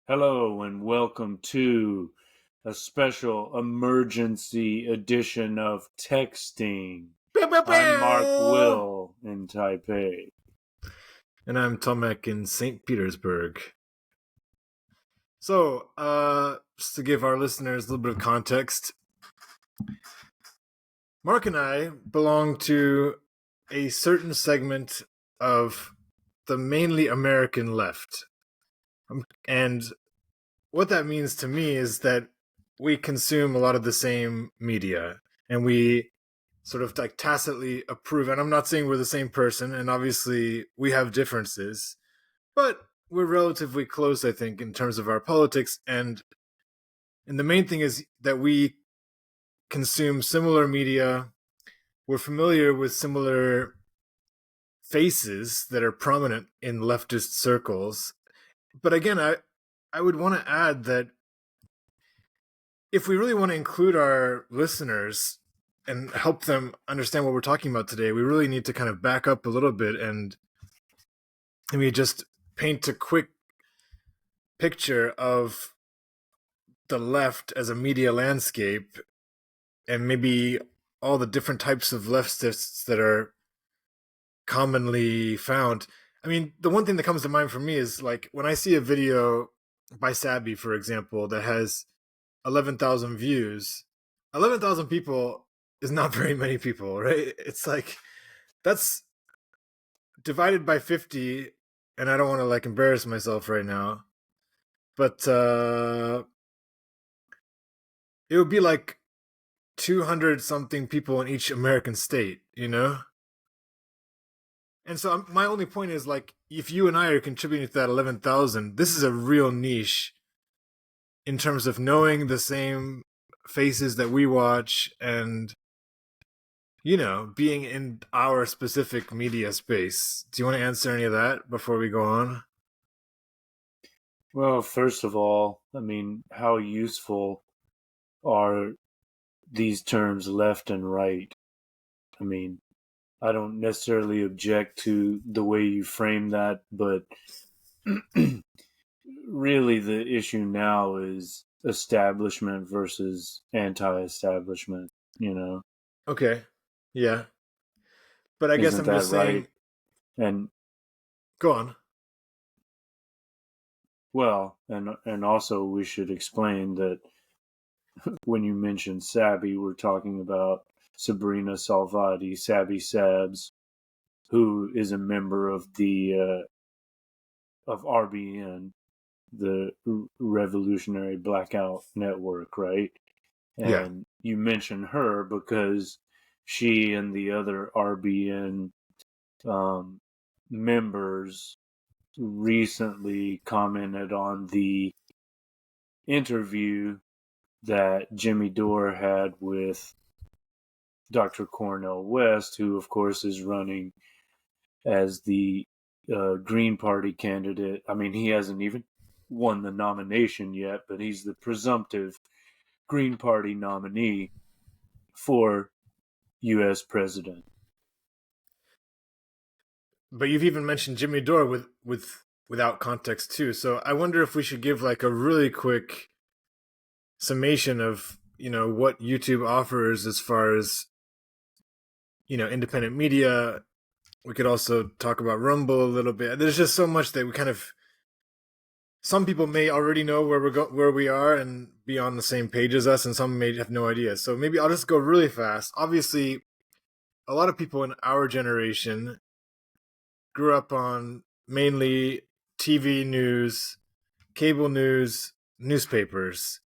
Hello and welcome to a special emergency edition of Texting. Pew, pew, I'm Mark pew. Will in Taipei. And I'm Tomek in St. Petersburg. So, just to give our listeners a little bit of context, Mark and I belong to a certain segment of the mainly American left. And what that means to me is that we consume a lot of the same media and we sort of like tacitly approve. And I'm not saying we're the same person, and obviously we have differences, but we're relatively close, I think, in terms of our politics. And the main thing is that we consume similar media. We're familiar with similar faces that are prominent in leftist circles. But again, I would want to add that if we really want to include our listeners and help them understand what we're talking about today, we really need to kind of back up a little bit and maybe just paint a quick picture of the left as a media landscape and maybe all the different types of leftists that are commonly found. I mean, the one thing that comes to mind for me is like when I see a video by Sabby, for example, that has 11,000 views, 11,000 people is not very many people, right? It's like that's divided by 50, and I don't want to like embarrass myself right now, but it would be like 200 something people in each American state, you know? And so my only point is like, if you and I are contributing to that 11,000, this is a real niche in terms of knowing the same faces that we watch and, you know, being in our specific media space. Do you want to answer any of that before we go on? Well, first of all, how useful are these terms left and right? I mean, I don't necessarily object to the way you frame that, but really the issue now is establishment versus anti-establishment, you know? Okay. Yeah. But I guess Isn't I'm that just right? saying, And go on. well, and also we should explain that when you mention Sabby, we're talking about Sabrina Salvati, Sabby Sabs, who is a member of the of RBN, the Revolutionary Blackout Network, right? Yeah. And you mention her because she and the other RBN um, members recently commented on the interview that Jimmy Dore had with Dr. Cornel West, who, of course, is running as the Green Party candidate. I mean, he hasn't even won the nomination yet, but he's the presumptive Green Party nominee for U.S. president. But you've even mentioned Jimmy Dore without context too. So I wonder if we should give like a really quick summation of, you know, what YouTube offers as far as, you know, independent media. We could also talk about Rumble a little bit. There's just so much that we kind of some people may already know where we are and be on the same page as us, and some may have no idea. So maybe I'll just go really fast. Obviously, a lot of people in our generation grew up on mainly TV news, cable news, newspapers.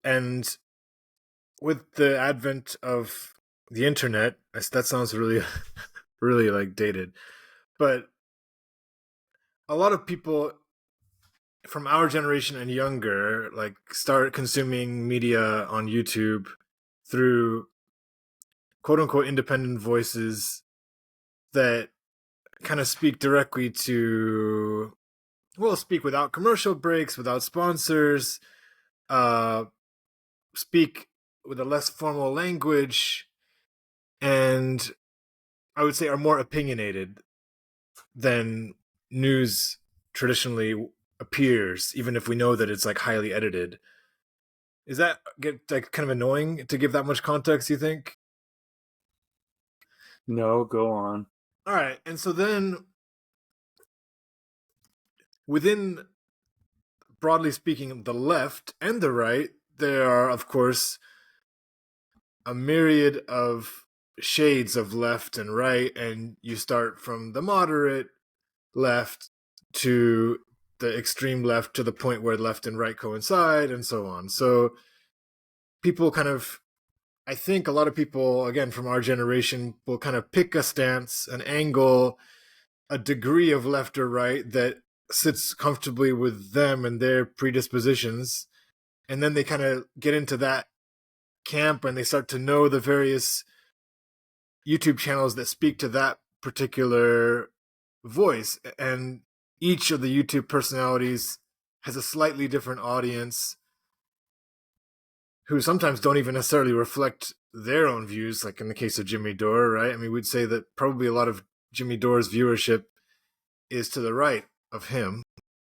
And with the advent of the internet, that sounds really, really like dated. But a lot of people from our generation and younger like start consuming media on YouTube through quote unquote independent voices that kind of speak directly to, well, speak without commercial breaks, without sponsors, uh, speak with a less formal language, and I would say are more opinionated than news traditionally appears, even if we know that it's like highly edited. Is that get like kind of annoying to give that much context, you think? No, go on. All right. And so then within, broadly speaking, the left and the right, there are, of course, a myriad of shades of left and right, and you start from the moderate left to the extreme left to the point where left and right coincide, and so on. So people kind of, I think a lot of people, again, from our generation, will kind of pick a stance, an angle, a degree of left or right that sits comfortably with them and their predispositions. And then they kind of get into that camp and they start to know the various YouTube channels that speak to that particular voice. And each of the YouTube personalities has a slightly different audience who sometimes don't even necessarily reflect their own views, like in the case of Jimmy Dore, right? I mean, we'd say that probably a lot of Jimmy Dore's viewership is to the right of him.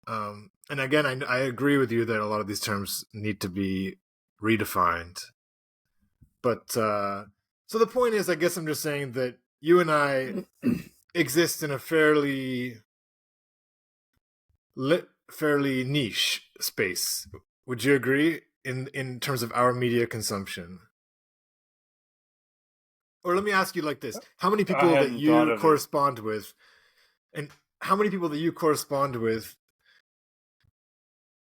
And again, I agree with you that a lot of these terms need to be redefined. But so the point is, I guess I'm just saying that you and I exist in a fairly niche space. Would you agree in terms of our media consumption? Or let me ask you like this: how many I people that hadn't thought you of it. correspond with, and how many people that you correspond with,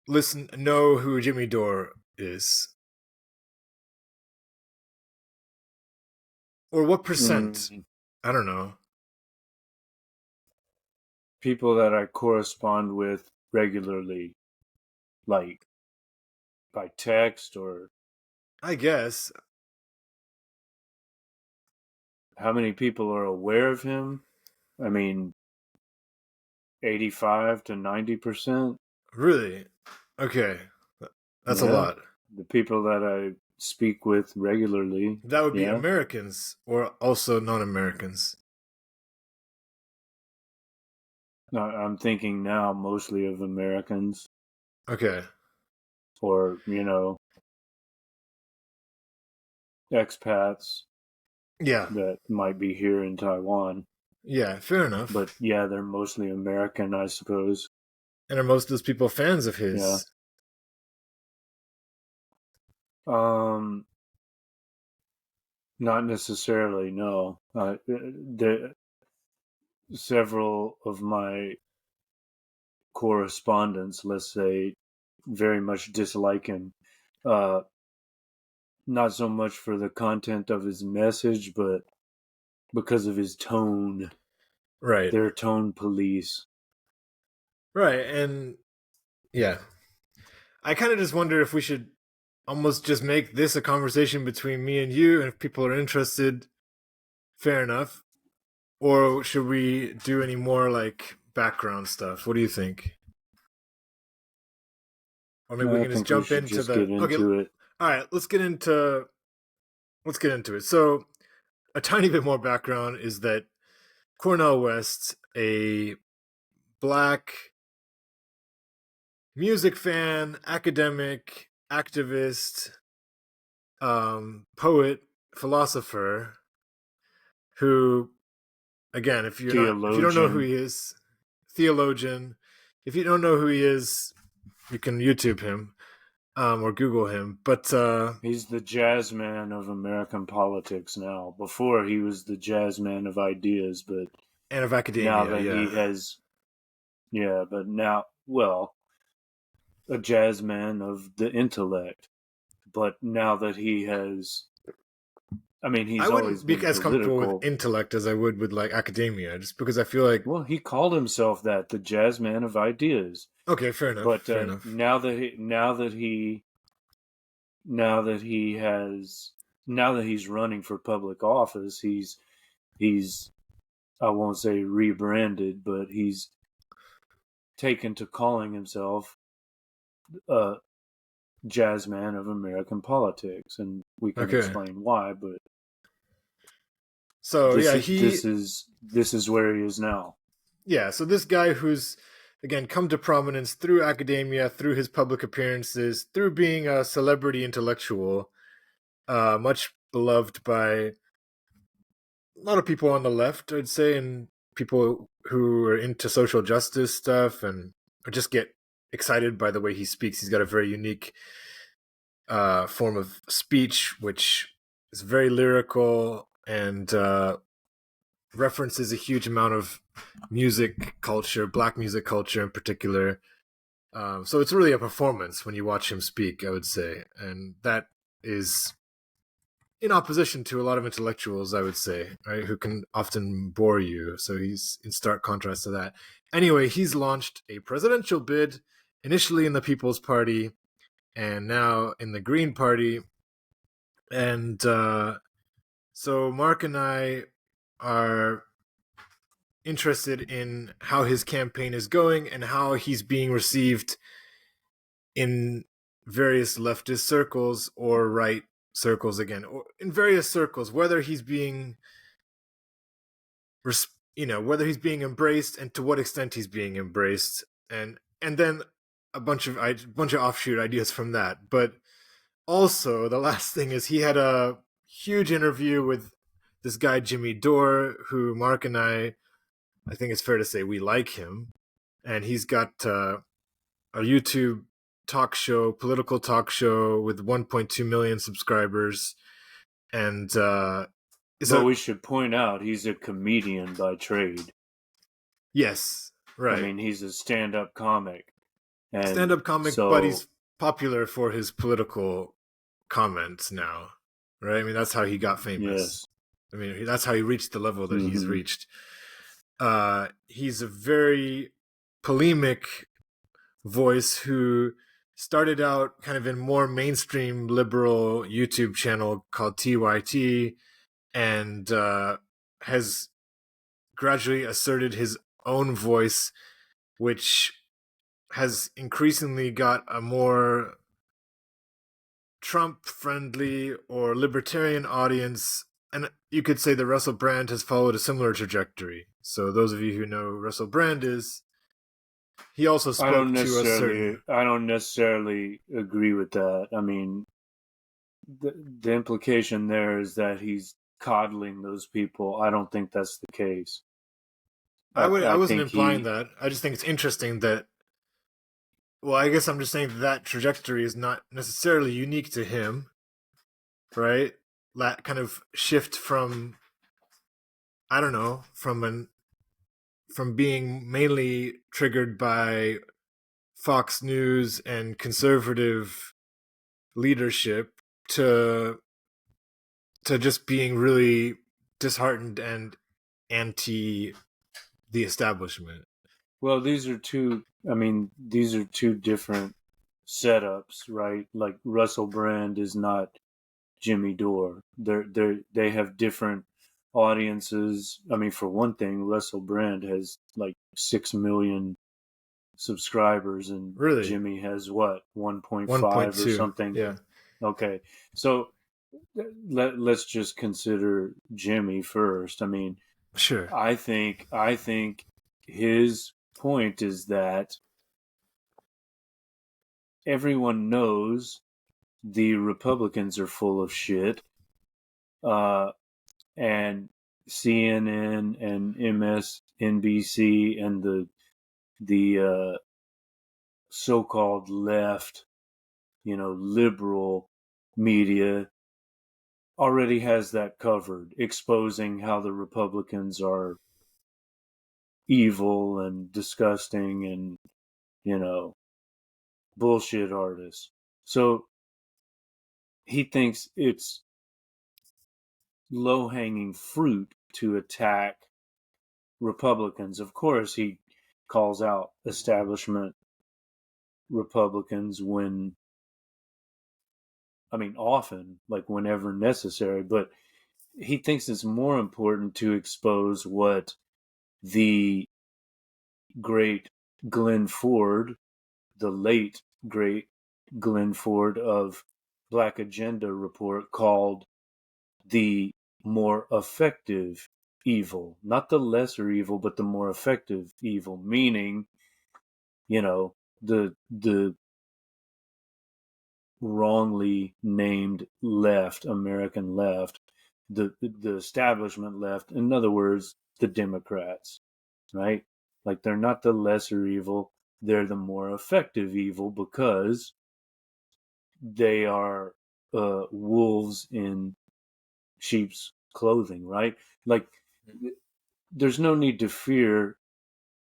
know who Jimmy Dore is? Or what percent? Mm, I don't know. people that I correspond with regularly, like by text, or I guess. how many people are aware of him? I mean, 85 to 90%. Really? Okay. That's a Yeah. lot. The people that I speak with regularly. That would be Yeah. Americans or also non-Americans. I'm thinking now mostly of Americans, Okay. or, expats Yeah. that might be here in Taiwan. Yeah, fair But enough. yeah, they're mostly American, I suppose. And are most of those people fans of Yeah. his? Um, Not necessarily, no. Several of my correspondents, let's say, very much dislike him. Uh, Not so much for the content of his message, but because of his tone. Right. They're tone police. Right. And yeah. I kind of just wonder if we should almost just make this a conversation between me and you, and if people are interested, fair enough. Or should we do any more like background stuff? What do you think? Or maybe we I can just think we jump should into just the get okay. into it. All right, let's get into it. So, a tiny bit more background is that Cornel West, a black music fan, academic, activist, poet, philosopher, who, again, if you don't know who Theologian. he is, theologian. If you don't know who he is, you can YouTube him, or Google him. But He's the Jazzman of American politics now. Before, he was the Jazzman of ideas, but and of now academia, that he yeah. has, yeah, but now, well, a Jazzman of the intellect. But now that he has, I mean, I he's always wouldn't be been as comfortable with political. intellect as I would with like academia, just because I feel like Well, he called himself that, the Jazzman of ideas. okay, fair enough, But fair enough. now that he's running for public office, he's I won't say rebranded, but he's taken to calling himself a Jazzman of American politics, and we can Okay, explain why. But so this yeah, this is where he is now. so this guy who's again, come to prominence through academia, through his public appearances, through being a celebrity intellectual, much beloved by a lot of people on the left, I'd say, and people who are into social justice stuff and just get excited by the way he speaks. He's got a very unique form of speech, which is very lyrical and references a huge amount of music culture, black music culture in particular. So it's really a performance when you watch him speak, I would say. And that is in opposition to a lot of intellectuals, I would say, right, who can often bore you. So he's in stark contrast to that. Anyway, he's launched a presidential bid, initially in the People's Party and now in the Green Party. And so Mark and I are interested in how his campaign is going and how he's being received in various leftist circles or right circles, again, or in various circles, whether he's being whether he's being embraced and to what extent he's being embraced, and then a bunch of offshoot ideas from that. But also the last thing is he had a huge interview with this guy Jimmy Dore, who Mark and I think it's fair to say we like him, and he's got a YouTube political talk show with 1.2 million subscribers, and but we should point out he's a comedian by trade. Yes, right. I mean, he's a stand-up comic. But he's popular for his political comments now, right? I mean, that's how he got famous. Yes. I mean, that's how he reached the level that he's reached. He's a very polemic voice who started out kind of in more mainstream liberal YouTube channel called TYT, and has gradually asserted his own voice, which has increasingly got a more Trump-friendly or libertarian audience. And you could say that Russell Brand has followed a similar trajectory. So those of you who know who Russell Brand is, he also spoke to a certain... I don't necessarily agree with that. I mean, the implication there is that he's coddling those people. I don't think that's the case. I wasn't implying that. I just think it's interesting that... Well, I guess I'm just saying that trajectory is not necessarily unique to him, right? That kind of shift from, I don't know, from being mainly triggered by Fox News and conservative leadership to just being really disheartened and anti the establishment. Well, these are two different setups, right? Like Russell Brand is not Jimmy Dore. They have different audiences. I mean, for one thing, Russell Brand has like 6 million subscribers, and really? Jimmy has what, 1.5 or something? Yeah. Okay, so let's just consider Jimmy first. I mean, sure. I think his point is that everyone knows the Republicans are full of shit, and CNN and MSNBC and the so-called left, liberal media already has that covered, exposing how the Republicans are evil and disgusting and, bullshit artists. So he thinks it's low-hanging fruit to attack Republicans. Of course, he calls out establishment Republicans often, like whenever necessary, but he thinks it's more important to expose what the great Glenn Ford, the late great Glenn Ford of Black Agenda Report, called the more effective evil, not the lesser evil, but the more effective evil, meaning the wrongly named left, American left, the establishment left. In other words, the Democrats, right? Like they're not the lesser evil; they're the more effective evil because they are wolves in sheep's clothing, right? Like there's no need to fear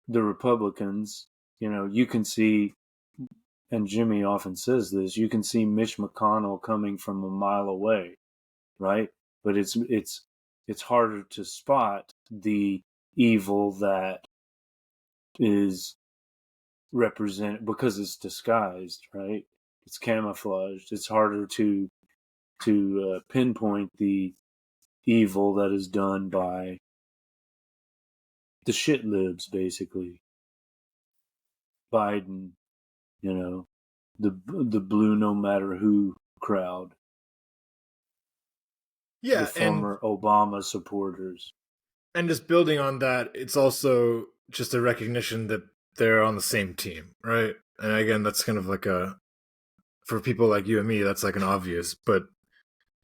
the Republicans. You can see, and Jimmy often says this, you can see Mitch McConnell coming from a mile away, right? But it's harder to spot the evil that is represented because it's disguised, right? It's camouflaged. It's harder to pinpoint the evil that is done by the shit libs, basically. Biden, the blue no matter who crowd, the Yeah, former Obama supporters. and just building on that, it's also just a recognition that they're on the same team, right? And again, that's kind of like for people like you and me, that's like an obvious, but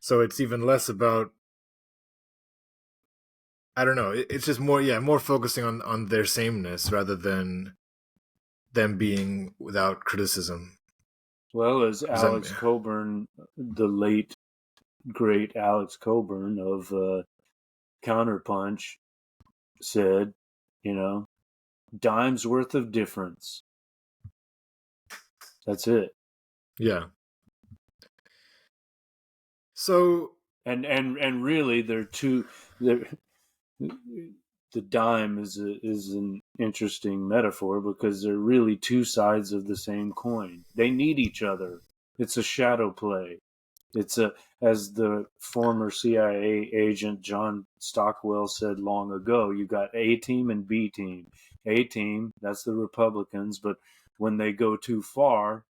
so it's even less about, I don't know, it's just more focusing on their sameness rather than them being without criticism. Well, as Does that Alex Coburn, the late great Alex Coburn of Counterpunch said, dime's worth of difference. That's it. yeah. So And really, they're the dime is an interesting metaphor because they're really two sides of the same coin. They need each other. It's a shadow play. As the former CIA agent John Stockwell said long ago, you got A team and B team. A team, that's the Republicans, but when they go too far,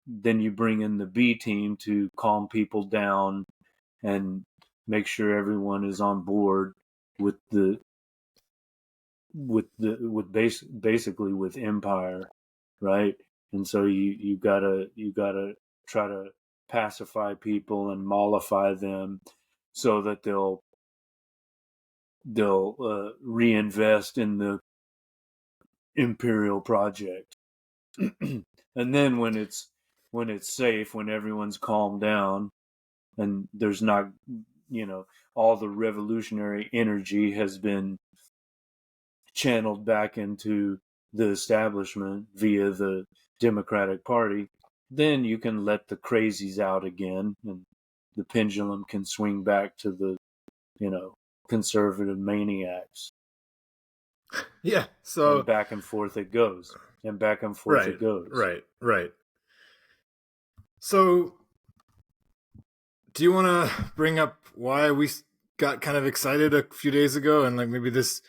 then you bring in the B team to calm people down and make sure everyone is on board with basically with empire, right? And so you gotta try to pacify people and mollify them so that they'll reinvest in the imperial project. And then when it's safe, when everyone's calmed down and there's not, all the revolutionary energy has been channeled back into the establishment via the Democratic Party, then you can let the crazies out again and the pendulum can swing back to the, conservative maniacs. yeah, And so back and forth it goes. And back and forth right, it goes. right. So do you want to bring up why we got kind of excited a few days ago and like maybe this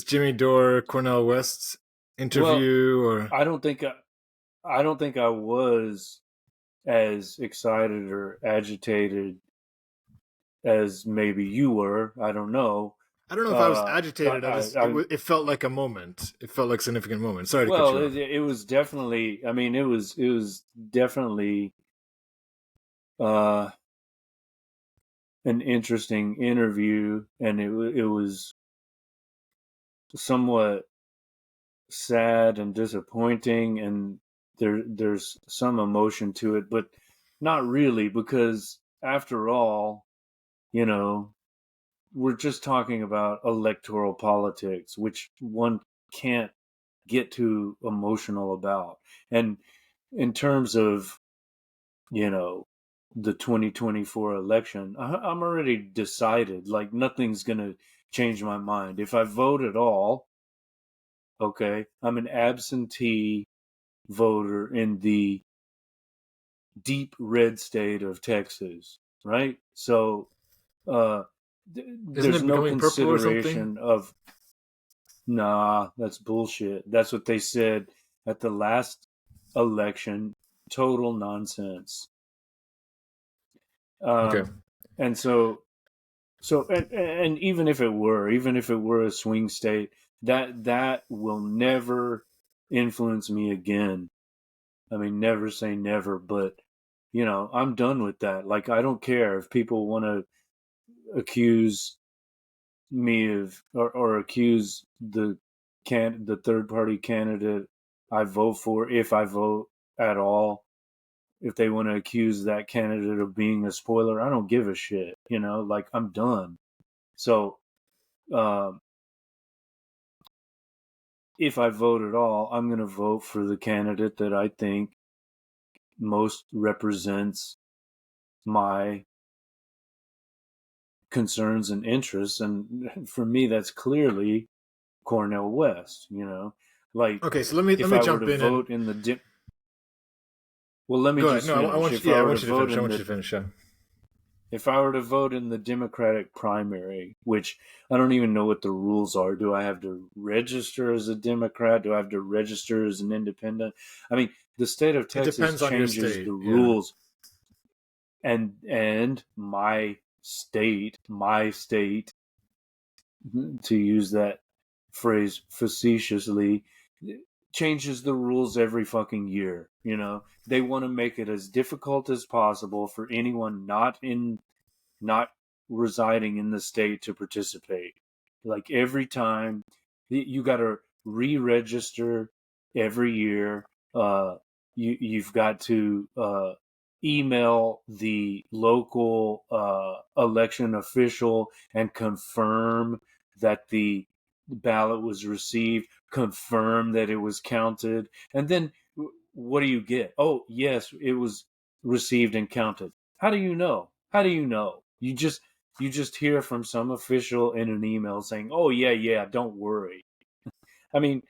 Jimmy Dore Cornel West Well, interview or I don't think I was as excited or agitated as maybe you were. I don't know. I don't know if I was But agitated. It felt like a moment. It felt like a significant moment. Sorry to cut well, you off. it was definitely. I mean, it was definitely uh, an interesting interview, and it was somewhat sad and disappointing, and there's some emotion to it, but not really because after all, you know, we're just talking about electoral politics, which one can't get too emotional about. And in terms of, you know, the 2024 election, I'm already decided. Like, nothing's going to change my mind. If I vote at all, okay, I'm an absentee voter in the deep red state of Texas, right? So, uh, Isn't there's it no becoming purple or something? consideration of, nah, that's bullshit. That's what they said at the last election. Total nonsense. Okay. Um, and and even if it were a swing state, that will never influence me again. I mean, never say never, but I'm done with that. Like, I don't care if people want to accuse me of or accuse the third party candidate I vote for, if I vote at all. If they want to accuse that candidate of being a spoiler, I don't give a shit. Like, I'm done. So, um, if I vote at all, I'm going to vote for the candidate that I think most represents my concerns and interests. And for me, that's clearly Cornel West. Like, Okay, so let if me I were to jump in and vote in the well, let me go ahead. just No, I finish. want you. Yeah, I want you to finish. I want you to finish. Yeah. If I were to vote in the Democratic primary, which I don't even know what the rules are, do I have to register as a Democrat? Do I have to register as an independent? I mean, the state of It Texas depends on your changes state. the Yeah. rules, and my state, to use that phrase facetiously, changes the rules every fucking year. They want to make it as difficult as possible for anyone not residing in the state to participate. Like, every time you got to re-register every year. You've got to email the local election official and confirm that the ballot was received, confirm that it was counted, and then what do you get? Oh, yes, it was received and counted. How do you know? How do you know? You just hear from some official in an email saying, "Oh, yeah, yeah, don't worry." I mean,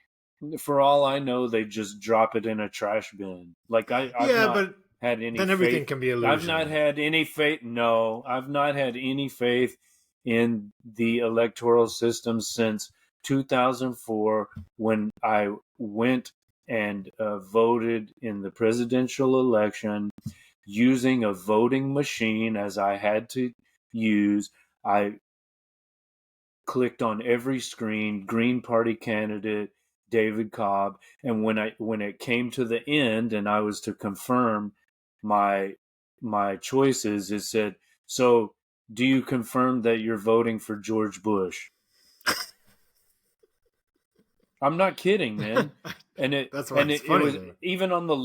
for all I know, they just drop it in a trash bin. Like, I've Yeah, not but had any then everything faith. can be I've not illusion. had any faith. No, I've not had any faith in the electoral system since 2004, when I went and voted in the presidential election using a voting machine, as I had to use. I clicked on every screen, Green Party candidate, David Cobb, and when it came to the end and I was to confirm my choices, it said, "So, do you confirm that you're voting for George Bush?" I'm not kidding, man. And it That's why and it's it, it funny was though. even on the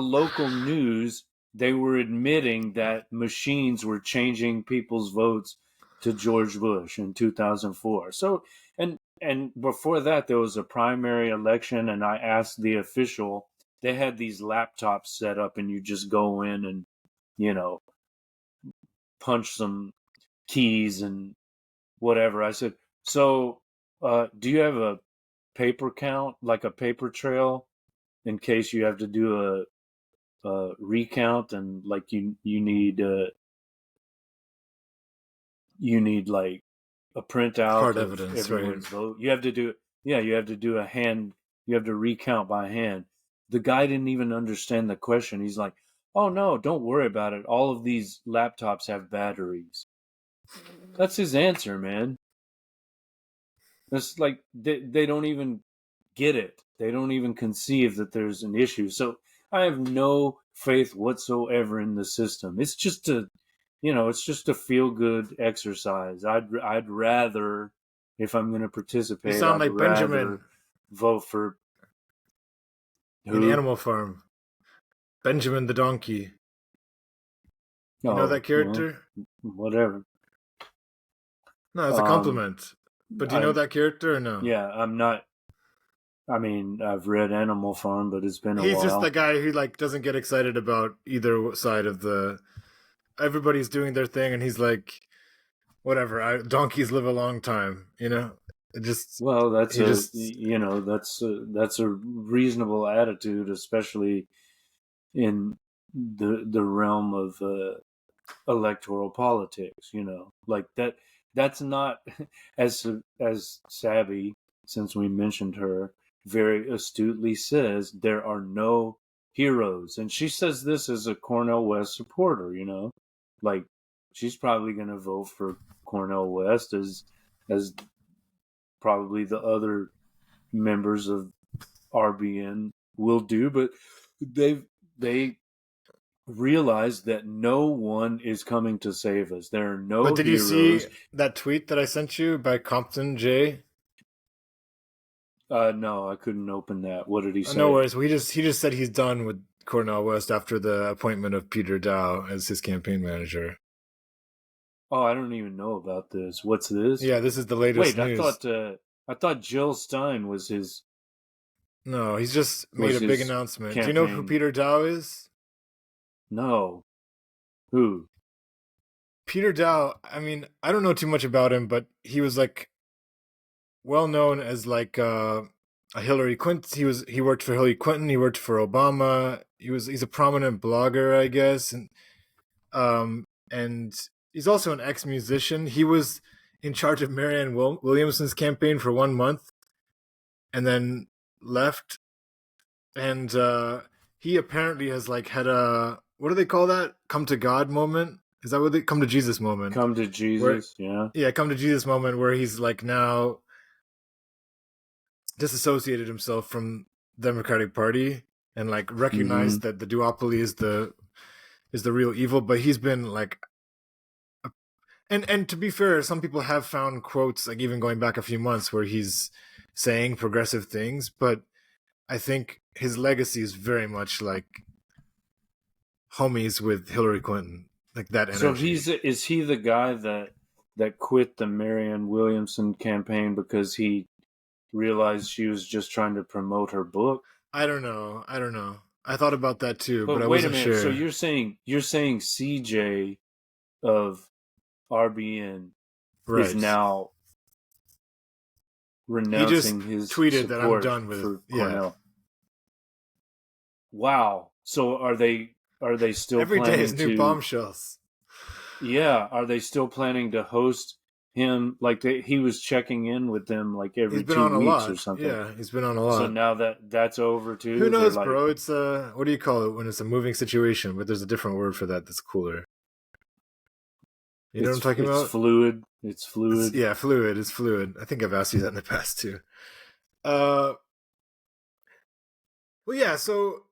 local news, they were admitting that machines were changing people's votes to George Bush in 2004. So, and before that, there was a primary election, and I asked the official. They had these laptops set up, and you just go in and you know punch some keys and whatever. I said, "So, do you have a paper count, like a paper trail, in case you have to do a recount, and like you need like a printout Hard of evidence, right? everyone's vote. You have to do Yeah, you have to do a hand. You have to recount by hand." The guy didn't even understand the question. He's like, "Oh no, don't worry about it. All of these laptops have batteries." That's his answer, man. It's like they don't even get it. They don't even conceive that there's an issue. So I have no faith whatsoever in the system. It's just a feel good exercise. I'd rather, if I'm going to You participate, sound I'd like rather Benjamin vote for in who? Animal Farm. Benjamin the donkey. You know that Oh, well, character? whatever. No, it's a Um, compliment. But do you know I that character or no? Yeah, I'm not. I mean, I've read Animal Farm, but it's been a He's just the while. guy who like doesn't get excited about either side of the. Everybody's doing their thing, and he's like, whatever. Donkeys live a long time. It just Well, that's he a just you know that's a reasonable attitude, especially in the realm of electoral politics. Like that. That's not as Sabby, since we mentioned her, very astutely says, there are no heroes, and she says this as a Cornel West supporter. Like, she's probably going to vote for Cornel West as probably the other members of RBN will do, but they realize that no one is coming to save us. There are no But did you see heroes. that tweet that I sent you by Compton J? No, I couldn't open that. What did he No say? worries. He just said he's done with Cornel West after the appointment of Peter Dow as his campaign manager. Oh, I don't even know about this. What's this? Yeah, this is the latest Wait, news. I thought Jill Stein No, he's just made was a big his announcement. Do you know who campaign. Peter Dow is? No, who? Peter Dow, I mean, I don't know too much about him, but he was like well known as like a Hillary Clinton. He worked for Hillary Clinton, he worked for Obama. He's a prominent blogger, I guess, and he's also an ex-musician. He was in charge of Marianne Williamson's campaign for 1 month and then left. And he apparently has like had a, what do they call that? Come to God moment? Is that what they come to Jesus moment? Come to Where, Jesus, yeah. yeah, come to Jesus moment where he's like now disassociated himself from the Democratic Party and like Mm-hmm. recognized that the duopoly is the real evil. But he's been like, and to be fair, some people have found quotes like even going back a few months where he's saying progressive things, but I think his legacy is very much like homies with Hillary Clinton, like that So energy. is he the guy that quit the Marianne Williamson campaign because he realized she was just trying to promote her book? I don't know. I thought about that too, but But I wait a wasn't minute. So sure. you're saying CJ of RBN is Right. now He just renouncing his tweeted that I'm support done with, for yeah. Cornell. Wow. So are they still Every day is planning new to bombshells. yeah, are they still planning to host him like he was checking in with them like He's every been two on a weeks or lot. something? Yeah, he's been on a So lot. now that's over Who too. They're knows, like bro? It's what do you call it when it's a moving situation? But there's a different word for that that's cooler. You know what I'm talking it's about? fluid. It's fluid. Yeah, fluid. It's fluid. I think I've asked you that in the past too. Uh, well, yeah. So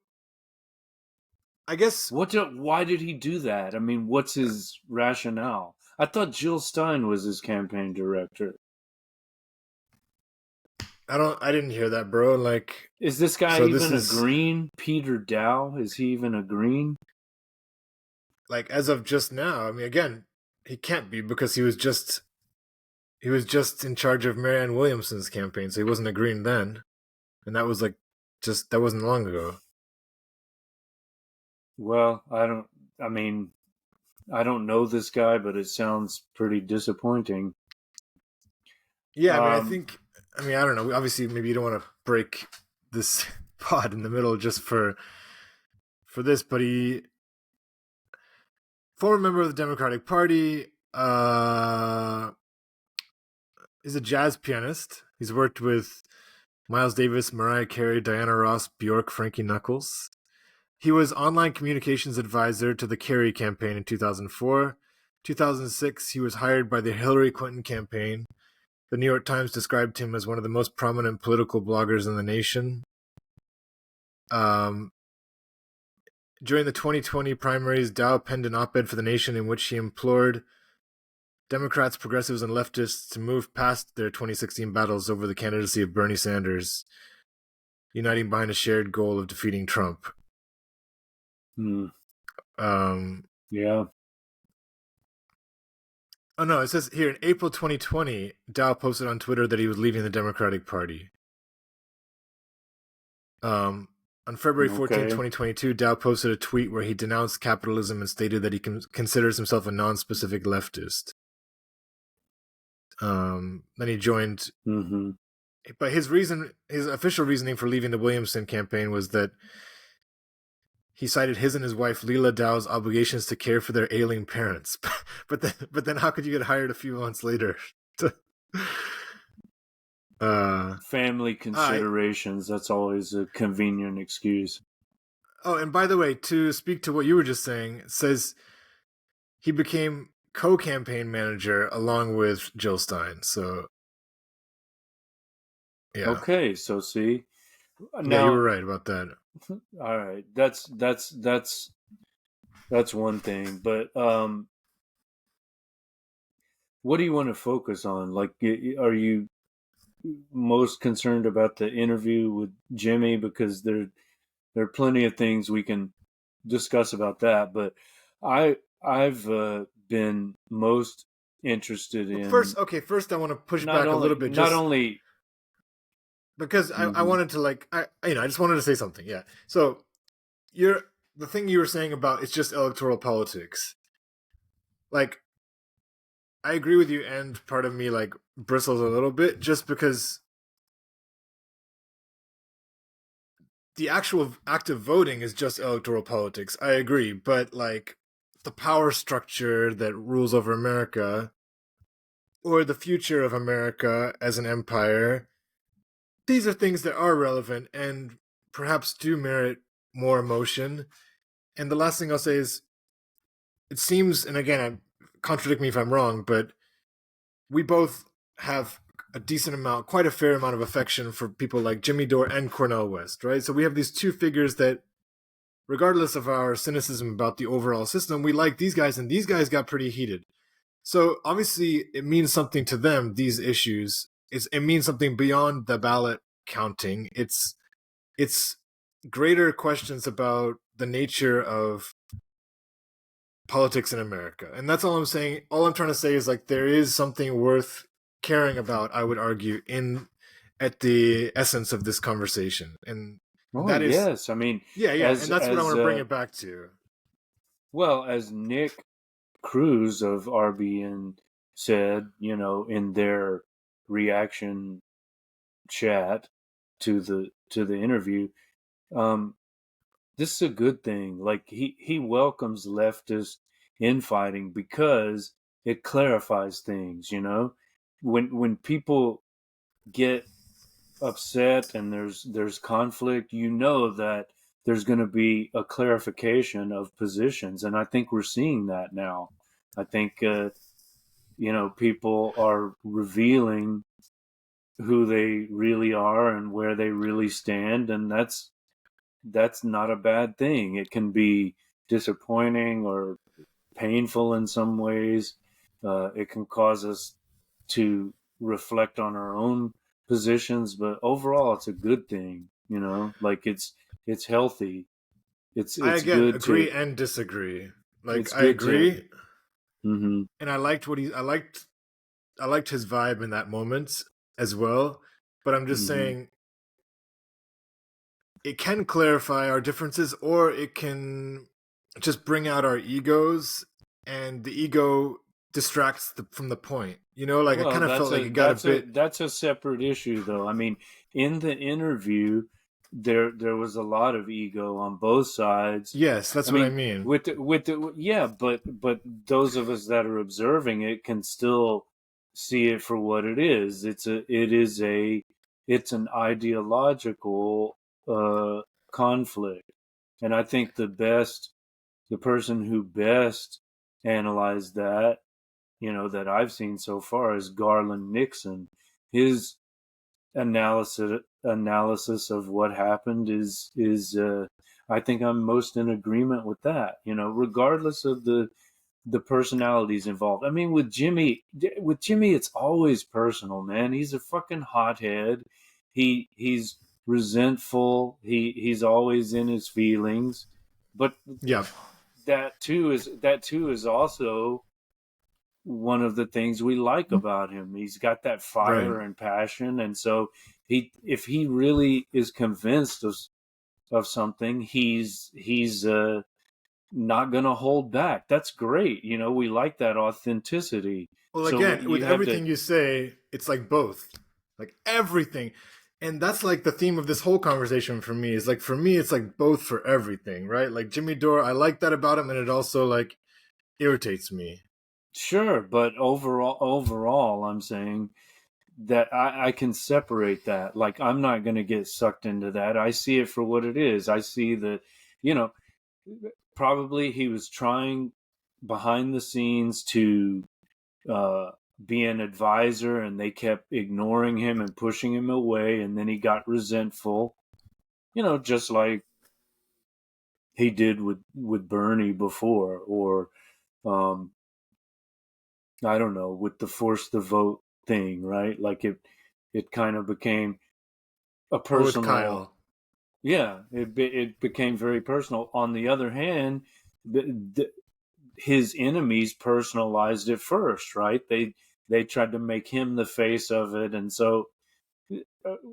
I guess Why did he do that? I mean, what's his rationale? I thought Jill Stein was his campaign director. I didn't hear that, bro. Like, Is this guy so this even a is green? Peter Dow? Is he even a green? like as of just now. I mean, again, he can't be because he was just in charge of Marianne Williamson's campaign, so he wasn't a green then, and that was like just that wasn't long ago. Well, I mean, I don't know this guy, but it sounds pretty disappointing. Yeah, I mean, Um, I don't know. Obviously, maybe you don't want to break this pod in the middle just for this, but he former member of the Democratic Party, is a jazz pianist. He's worked with Miles Davis, Mariah Carey, Diana Ross, Bjork, Frankie Knuckles. He was online communications advisor to the Kerry campaign in 2004. 2006, he was hired by the Hillary Clinton campaign. The New York Times described him as one of the most prominent political bloggers in the nation. Um, During the 2020 primaries, Dow penned an op ed for The Nation in which he implored Democrats, progressives, and leftists to move past their 2016 battles over the candidacy of Bernie Sanders, uniting behind a shared goal of defeating Trump. hmm, Um, yeah. oh no, it says here in April 2020, Dow posted on Twitter that he was leaving the Democratic Party. On February 14, Okay. 2022, Dow posted a tweet where he denounced capitalism and stated that he considers himself a non-specific leftist. Then he joined, Mm-hmm. but his official reasoning for leaving the Williamson campaign was that he cited his and his wife Leela Dow's obligations to care for their ailing parents. but then how could you get hired a few months later? uh, Family I considerations. That's always a convenient excuse. Oh, and by the way, to speak to what you were just saying, it says he became co-campaign manager along with Jill Stein. So, yeah. Okay, so see, Yeah, you were Now, right about that. all right, that's one thing, but what do you want to focus on? Like, are you most concerned about the interview with Jimmy? Because there are plenty of things we can discuss about that, but I've been most interested Well, in first I want to push back a little bit, not just only. because I Mhm. wanted to like I just wanted to say something. Yeah. So you're the thing you were saying about it's just electoral politics. Like I agree with you, and part of me like bristles a little bit just because the actual act of voting is just electoral politics. I agree, but like the power structure that rules over America or the future of America as an empire, these are things that are relevant and perhaps do merit more emotion. And the last thing I'll say is it seems, and again, contradict me if I'm wrong, but we both have a decent amount, quite a fair amount of affection for people like Jimmy Dore and Cornel West, right? So we have these two figures that, regardless of our cynicism about the overall system, we like these guys, and these guys got pretty heated. So obviously, it means something to them. These issues, it means something beyond the ballot counting. It's greater questions about the nature of politics in America. And that's all I'm saying. All I'm trying to say is like there is something worth caring about, I would argue, in at the essence of this conversation. And Oh that is yes, I mean, yeah, and that's what I as want to bring it back to. well, as Nick Cruz of RBN said, in their reaction chat to the interview, um, this is a good thing. Like he welcomes leftist infighting because it clarifies things. When people get upset and there's conflict, that there's going to be a clarification of positions, and I think we're seeing that now. I think people are revealing who they really are and where they really stand, and that's not a bad thing. It can be disappointing or painful in some ways. It can cause us to reflect on our own positions, but overall, it's a good thing. Like it's healthy. It's I it's again good agree to and disagree. Like it's I good to. agree, Hmm. and I liked his vibe in that moment as well. But I'm just Hmm. saying it can clarify our differences, or it can just bring out our egos, and the ego distracts from the point. Like I Well, kind of felt like it got a bit. that's a separate issue, though. I mean, in the interview, there was a lot of ego on both sides. Yes, I that's what I mean, mean. yeah, but those of us that are observing it can still see it for what it is. It's an ideological conflict, and I think the person who best analyzed that, that I've seen so far is Garland Nixon. His analysis of what happened is I think I'm most in agreement with that. Regardless of the personalities involved. I mean, with Jimmy, it's always personal, man. He's a fucking hothead. He's resentful. He's always in his feelings, but Yeah, that too is also one of the things we like about him. He's got that right. fire and passion, and so if he really is convinced of something, he's not going to hold back. That's great. We like that authenticity. Well, So again, with you have to. everything you say, it's like both, like everything. And that's like the theme of this whole conversation for me is like, for me, it's like both for everything, right? Like Jimmy Dore, I like that about him, and it also like irritates me. Sure, but overall, I'm saying that I can separate that. Like, I'm not going to get sucked into that. I see it for what it is. I see that, you know, probably he was trying behind the scenes to uh, be an advisor, and they kept ignoring him and pushing him away, and then he got resentful, just like he did with Bernie before, or um, I don't know, with the force the vote thing, right? Like it kind of became a Or with personal. Kyle. Yeah, it became very personal. On the other hand, his enemies personalized it first, right? They tried to make him the face of it, and so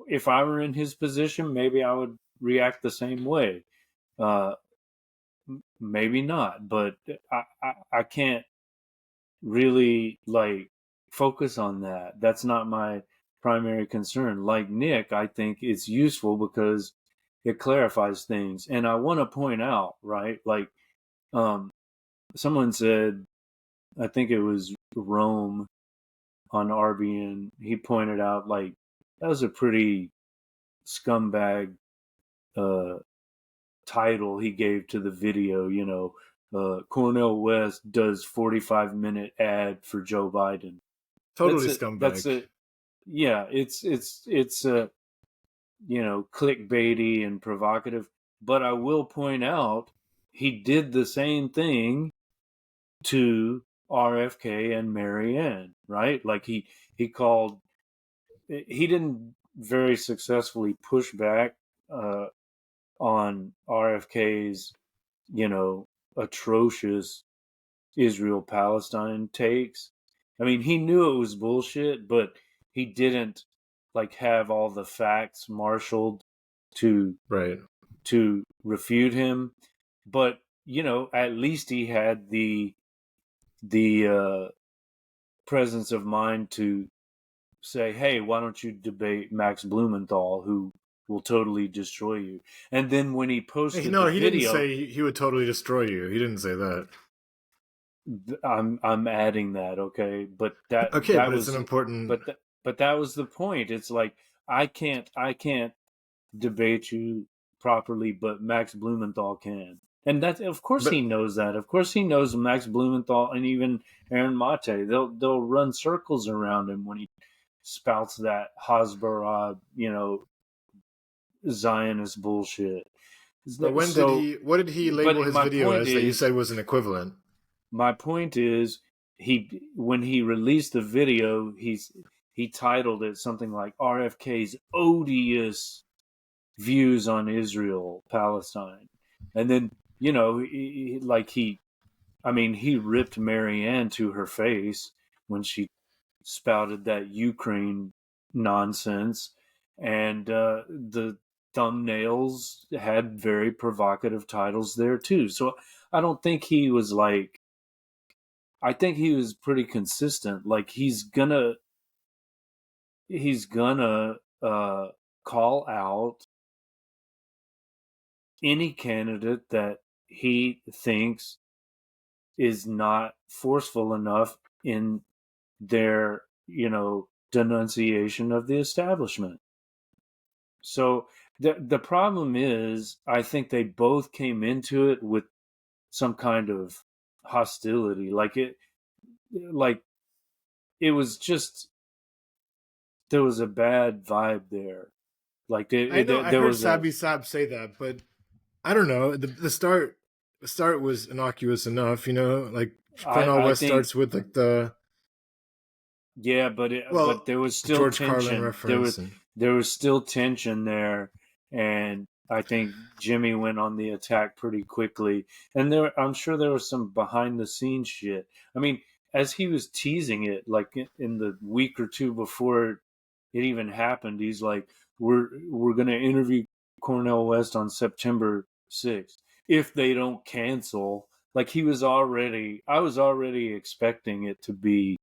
if I were in his position, maybe I would react the same way. Uh, Maybe not, but I can't really like focus on that. That's not my primary concern. Like Nick, I think it's useful because it clarifies things. And I want to point out, right? Like um someone said, I think it was Rome on RBN, he pointed out like that was a pretty scumbag uh title he gave to the video, Cornel West does 45-minute ad for Joe Biden. Totally That's it. That's scumbag. it. Yeah, it's clickbaity and provocative. But I will point out he did the same thing to RFK and Marianne, right? Like he called. He didn't very successfully push back uh, on RFK's, you know, atrocious Israel Palestine takes. I mean, he knew it was bullshit, but he didn't like have all the facts marshaled to Right. refute him. But at least he had the presence of mind to say, "Hey, why don't you debate Max Blumenthal, who will totally destroy you?" And then when he Hey, posted no, the he didn't video, say he would totally destroy you. He didn't say that. I'm adding that, okay, but that Okay, that but it's an was important. but that was the point. It's like I can't debate you properly, but Max Blumenthal can. And that, of course, But he knows that. Of course, he knows Max Blumenthal and even Aaron Mate. They'll run circles around him when he spouts that Hasbara, Zionist bullshit. but when did So, he? What did he label but his video as that you said was an equivalent? my point is, when he released the video, he titled it something like RFK's odious views on Israel, Palestine. And then, I mean, he ripped Marianne to her face when she spouted that Ukraine nonsense. And the thumbnails had very provocative titles there, too. So I don't think he was like, I think he was pretty consistent. Like he's gonna call out any candidate that he thinks is not forceful enough in their, denunciation of the establishment. So the problem is, I think they both came into it with some kind of hostility. Like it was just there was a bad vibe there. Like I know I there heard was a Sabi Sab say that, but I don't know. The start was innocuous enough, Like Cornel I West think starts with like the yeah, but there was the still George Carlin tension. There was reference and there was still tension there, and I think Jimmy went on the attack pretty quickly. And I'm sure there was some behind the scenes shit. I mean, as he was teasing it, like in the week or two before it even happened, he's like, "We're gonna interview Cornel West on September 6th if they don't cancel." Like I was already expecting it to be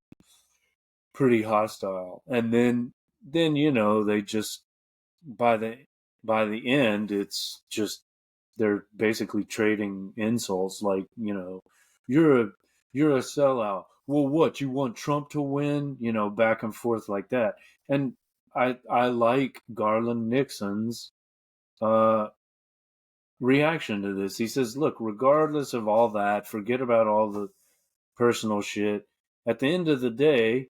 pretty hostile. And then they just by the by the end it's just they're basically trading insults like, you're a you're a sellout. Well, what, you want Trump to win? Back and forth like that. And I like Garland Nixon's uh reaction to this. He says, "Look, regardless of all that, forget about all the personal shit. At the end of the day,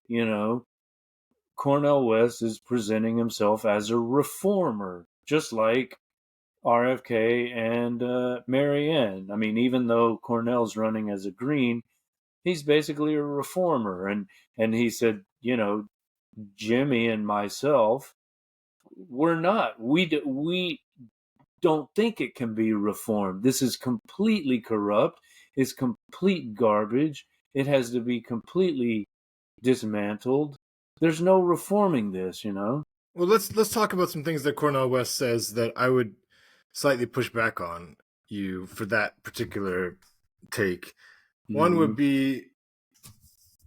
Cornel West is presenting himself as a reformer, just like RFK and Marianne. I mean, even though Cornell's running as a Green, he's basically a reformer, and he said, Jimmy and myself, we're not. We don't think it can be reformed. This is completely corrupt. It's complete garbage. It has to be completely dismantled. There's no reforming this. Well, let's talk about some things that Cornel West says that I would slightly push back on you for that particular take. One Mm-hmm. would be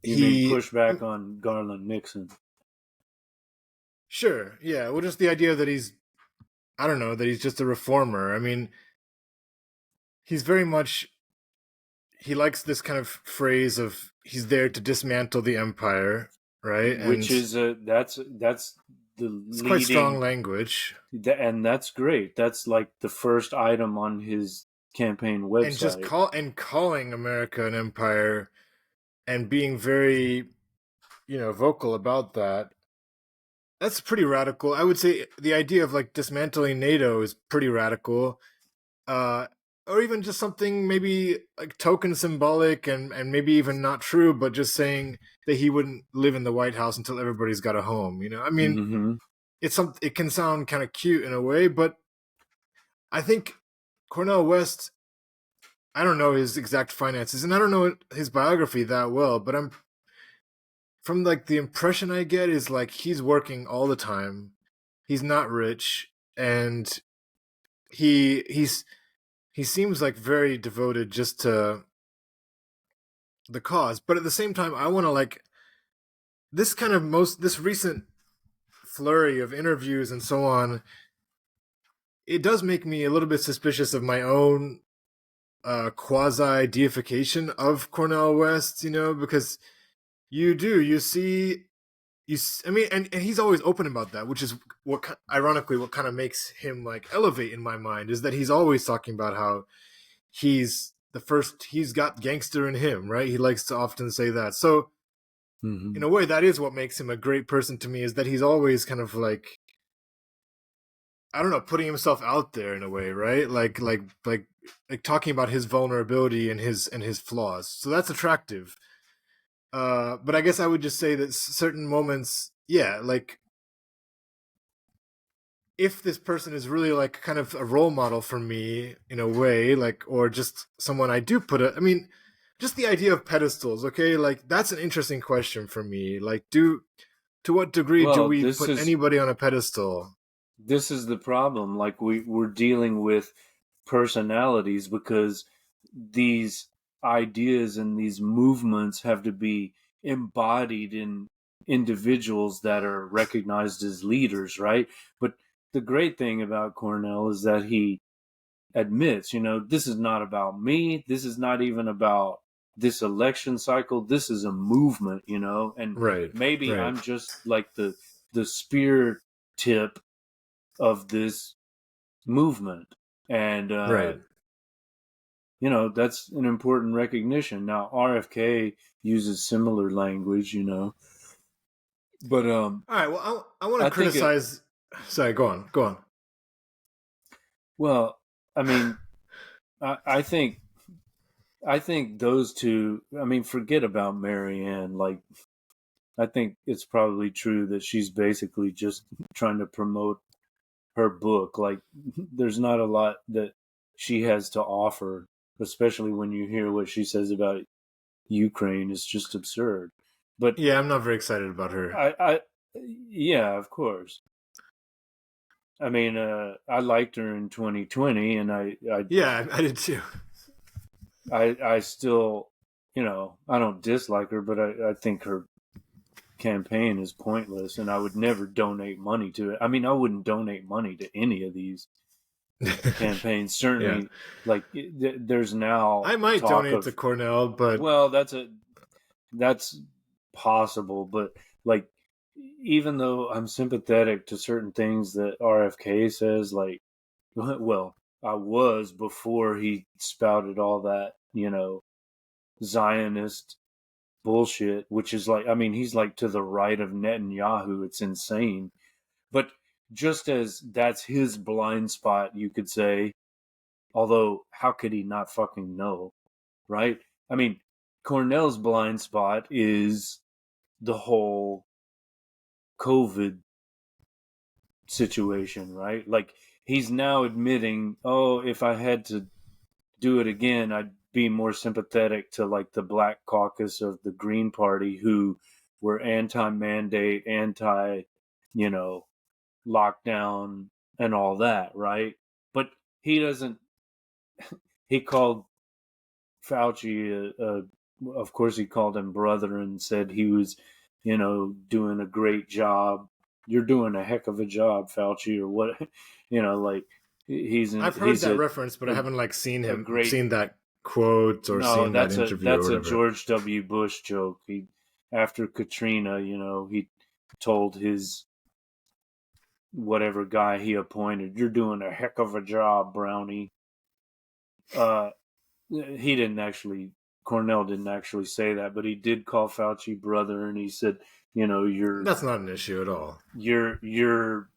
You mean he push back on Garland Nixon? sure, yeah. Well, just the idea that he's I don't know that he's just a reformer. I mean, he's very much he likes this kind of phrase of he's there to dismantle the empire, right? Which And is that's the it's quite strong leading, language. and that's great. That's like the first item on his campaign And just website. calling America an empire and being very, vocal about that. That's pretty radical. I would say the idea of like dismantling NATO is pretty radical. Uh or even just something maybe like token symbolic and maybe even not true, but just saying that he wouldn't live in the White House until everybody's got a home. I mean, Mm-hmm. it can sound kind of cute in a way, but I think Cornel West, I don't know his exact finances and I don't know his biography that well, but I'm from like the impression I get is like he's working all the time. He's not rich and he seems like very devoted just to the cause. But at the same time I want to like this recent flurry of interviews and so on, it does make me a little bit suspicious of my own quasi deification of Cornel West, because you see I mean, and he's always open about that, which is ironically what kind of makes him like elevate in my mind is that he's always talking about how he's got gangster in him, right? He likes to often say that. So in Mm-hmm. a way, that is what makes him a great person to me, is that he's always kind of like, I don't know, putting himself out there in a way, right? Like talking about his vulnerability and his flaws. So that's attractive. But I guess I would just say that certain moments, yeah, like if this person is really like kind of a role model for me in a way, like, or just someone I do I mean, just the idea of pedestals, okay? Like that's an interesting question for me. Like, to what degree do Well, we this put is anybody on a pedestal? this is the problem. Like we're dealing with personalities because these ideas and these movements have to be embodied in individuals that are recognized as leaders, right? But the great thing about Cornell is that he admits, this is not about me. This is not even about this election cycle. This is a movement, and Right, maybe right, I'm just like the spear tip of this movement. And right. that's an important recognition. Now RFK uses similar language, but All right. Well, I want to I think it criticize. Sorry, go on, go on. well, I mean, I think those two, I mean, forget about Marianne. Like, I think it's probably true that she's basically just trying to promote her book. Like, there's not a lot that she has to offer, especially when you hear what she says about Ukraine. It's just absurd. But Yeah, I'm not very excited about her. I yeah, of course. I mean, I liked her in 2020, and Yeah, I did too. I still, I don't dislike her, but I think her campaign is pointless, and I would never donate money to it. I mean, I wouldn't donate money to any of these campaigns. Yeah, Certainly, like there's now I might talk donate to of, Cornell, but well, that's possible, but like even though I'm sympathetic to certain things that RFK says, like, well, I was before he spouted all that, Zionist bullshit, which is like, I mean, he's like to the right of Netanyahu. It's insane. But just as that's his blind spot, you could say, although how could he not fucking know, right? I mean, Cornell's blind spot is the whole COVID situation, right? Like, he's now admitting, oh, if I had to do it again, I'd be more sympathetic to like the Black Caucus of the Green Party, who were anti-mandate, you know, lockdown and all that, right? But he doesn't. He called Fauci, of course, he called him brother and said he was, doing a great job. You're doing a heck of a job, Fauci, or what? Like I've heard he's that reference, but I a, haven't like a great. seen that quote or No, seen that interview or that's a whatever. George W. Bush joke. He After Katrina, he told his whatever guy he appointed, "You're doing a heck of a job, Brownie." Uh, he didn't actually. Cornell didn't actually say that, but he did call Fauci brother, and he said, "You're That's not an issue at all. you're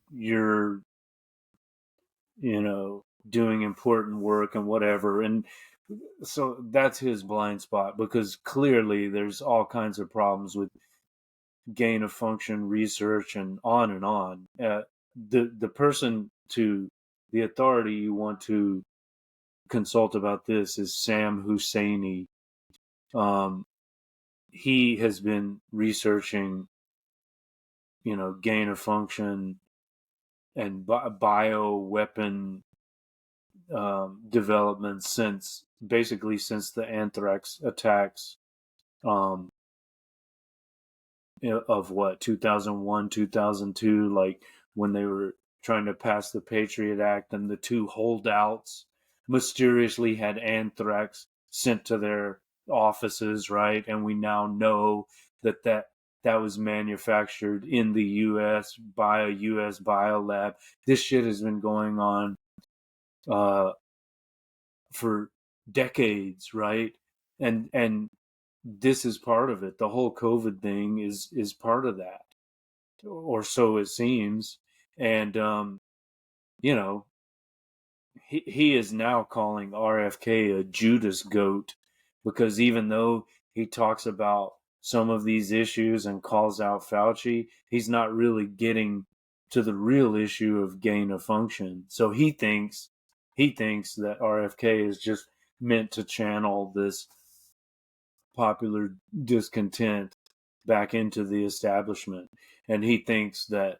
doing important work and whatever." And so that's his blind spot, because clearly there's all kinds of problems with gain of function research and on and on. The person to the authority you want to consult about this is Sam Husseini. He has been researching, gain of function and bio weapon development since the anthrax attacks, um, of what, 2001, 2002, like when they were trying to pass the Patriot Act and the two holdouts mysteriously had anthrax sent to their offices, right? And we now know that was manufactured in the U.S. by a U.S. biolab. This shit has been going on uh, for decades, right? And this is part of it. The whole COVID thing is part of that, or so it seems. And you know, he is now calling RFK a Judas goat, because even though he talks about some of these issues and calls out Fauci, he's not really getting to the real issue of gain of function. So he thinks that RFK is just meant to channel this popular discontent back into the establishment. And he thinks that,